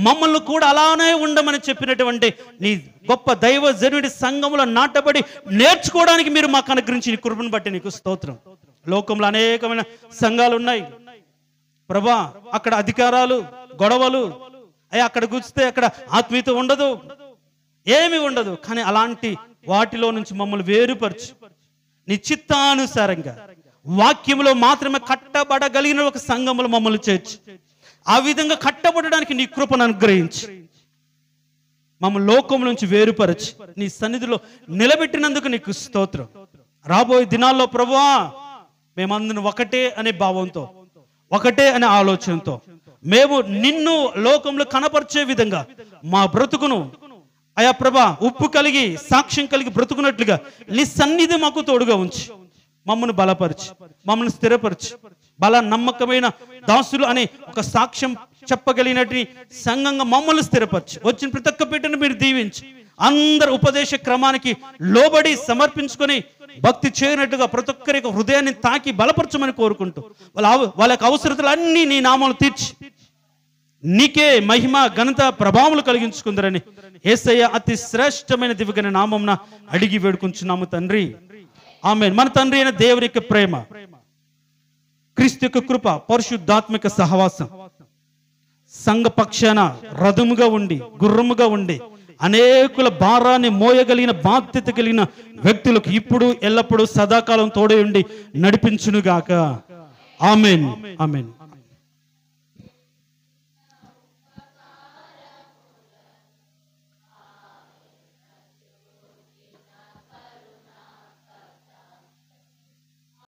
మమ్మల్ని కూడా అలానే ఉండమని చెప్పినటువంటి నీ గొప్ప దైవజనుడి సంఘములో నాటబడి నేర్చుకోవడానికి మీరు మాకు అనుగ్రహించి నీ కృపను బట్టి నీకు స్తోత్రం. లోకంలో అనేకమైన సంఘాలు ఉన్నాయి ప్రభా, అక్కడ అధికారాలు, గొడవలు, అక్కడ కూర్చుతే అక్కడ ఆత్మీయత ఉండదు, ఏమి ఉండదు. కానీ అలాంటి వాటిలో నుంచి మమ్మల్ని వేరుపరచు, నీ చిత్తానుసారంగా వాక్యంలో మాత్రమే కట్టబడగలిగిన ఒక సంఘములో మమ్మల్ని చేర్చు. ఆ విధంగా కట్టబడడానికి నీ కృపను అనుగ్రహించి మమ్మల్ని లోకం నుంచి వేరుపరచి నీ సన్నిధిలో నిలబెట్టినందుకు నీకు స్తోత్రం. రాబోయే దినాల్లో ప్రభువా మేమందరం ఒకటే అనే భావంతో, ఒకటే అనే ఆలోచనతో మేము నిన్ను లోకంలో కనపరిచే విధంగా మా బ్రతుకును అయా ప్రభా ఉప్పు కలిగి సాక్ష్యం కలిగి బ్రతుకున్నట్లుగా నీ సన్నిధి మాకు తోడుగా ఉంచి మమ్మల్ని బలపరిచి, మమ్మల్ని స్థిరపరిచి, బల నమ్మకమైన దాసులు అనే ఒక సాక్ష్యం చెప్పగలిగినట్టు సంఘంగా మమ్మల్ని స్థిరపరిచి, వచ్చిన ప్రతి ఒక్క బిడ్డను మీరు దీవించి, అందరు ఉపదేశ క్రమానికి లోబడి సమర్పించుకొని భక్తి చేయనట్టుగా ప్రతి ఒక్కరి హృదయాన్ని తాకి బలపరచమని కోరుకుంటూ వాళ్ళ యొక్క అవసరతలన్నీ నీ నామములు తీర్చి నీకే మహిమ ఘనత ప్రభావములు కలిగించుకుందరని యేసయ్య అతి శ్రేష్టమైన దివ్యమైన నామమున అడిగి వేడుకుంటున్నాము తండ్రి, ఆమేన్. మన తండ్రి అయిన దేవుని యొక్క ప్రేమ, క్రీస్తు యొక్క కృప, పరిశుద్ధాత్మిక సహవాసం, సంఘ పక్షాన రథముగా ఉండి గుర్రముగా ఉండి అనేకుల భారాన్ని మోయగలిగిన బాధ్యత కలిగిన వ్యక్తులకు ఇప్పుడు ఎల్లప్పుడూ సదాకాలం తోడే ఉండి నడిపించునుగాక. ఆమేన్, ఆమేన్.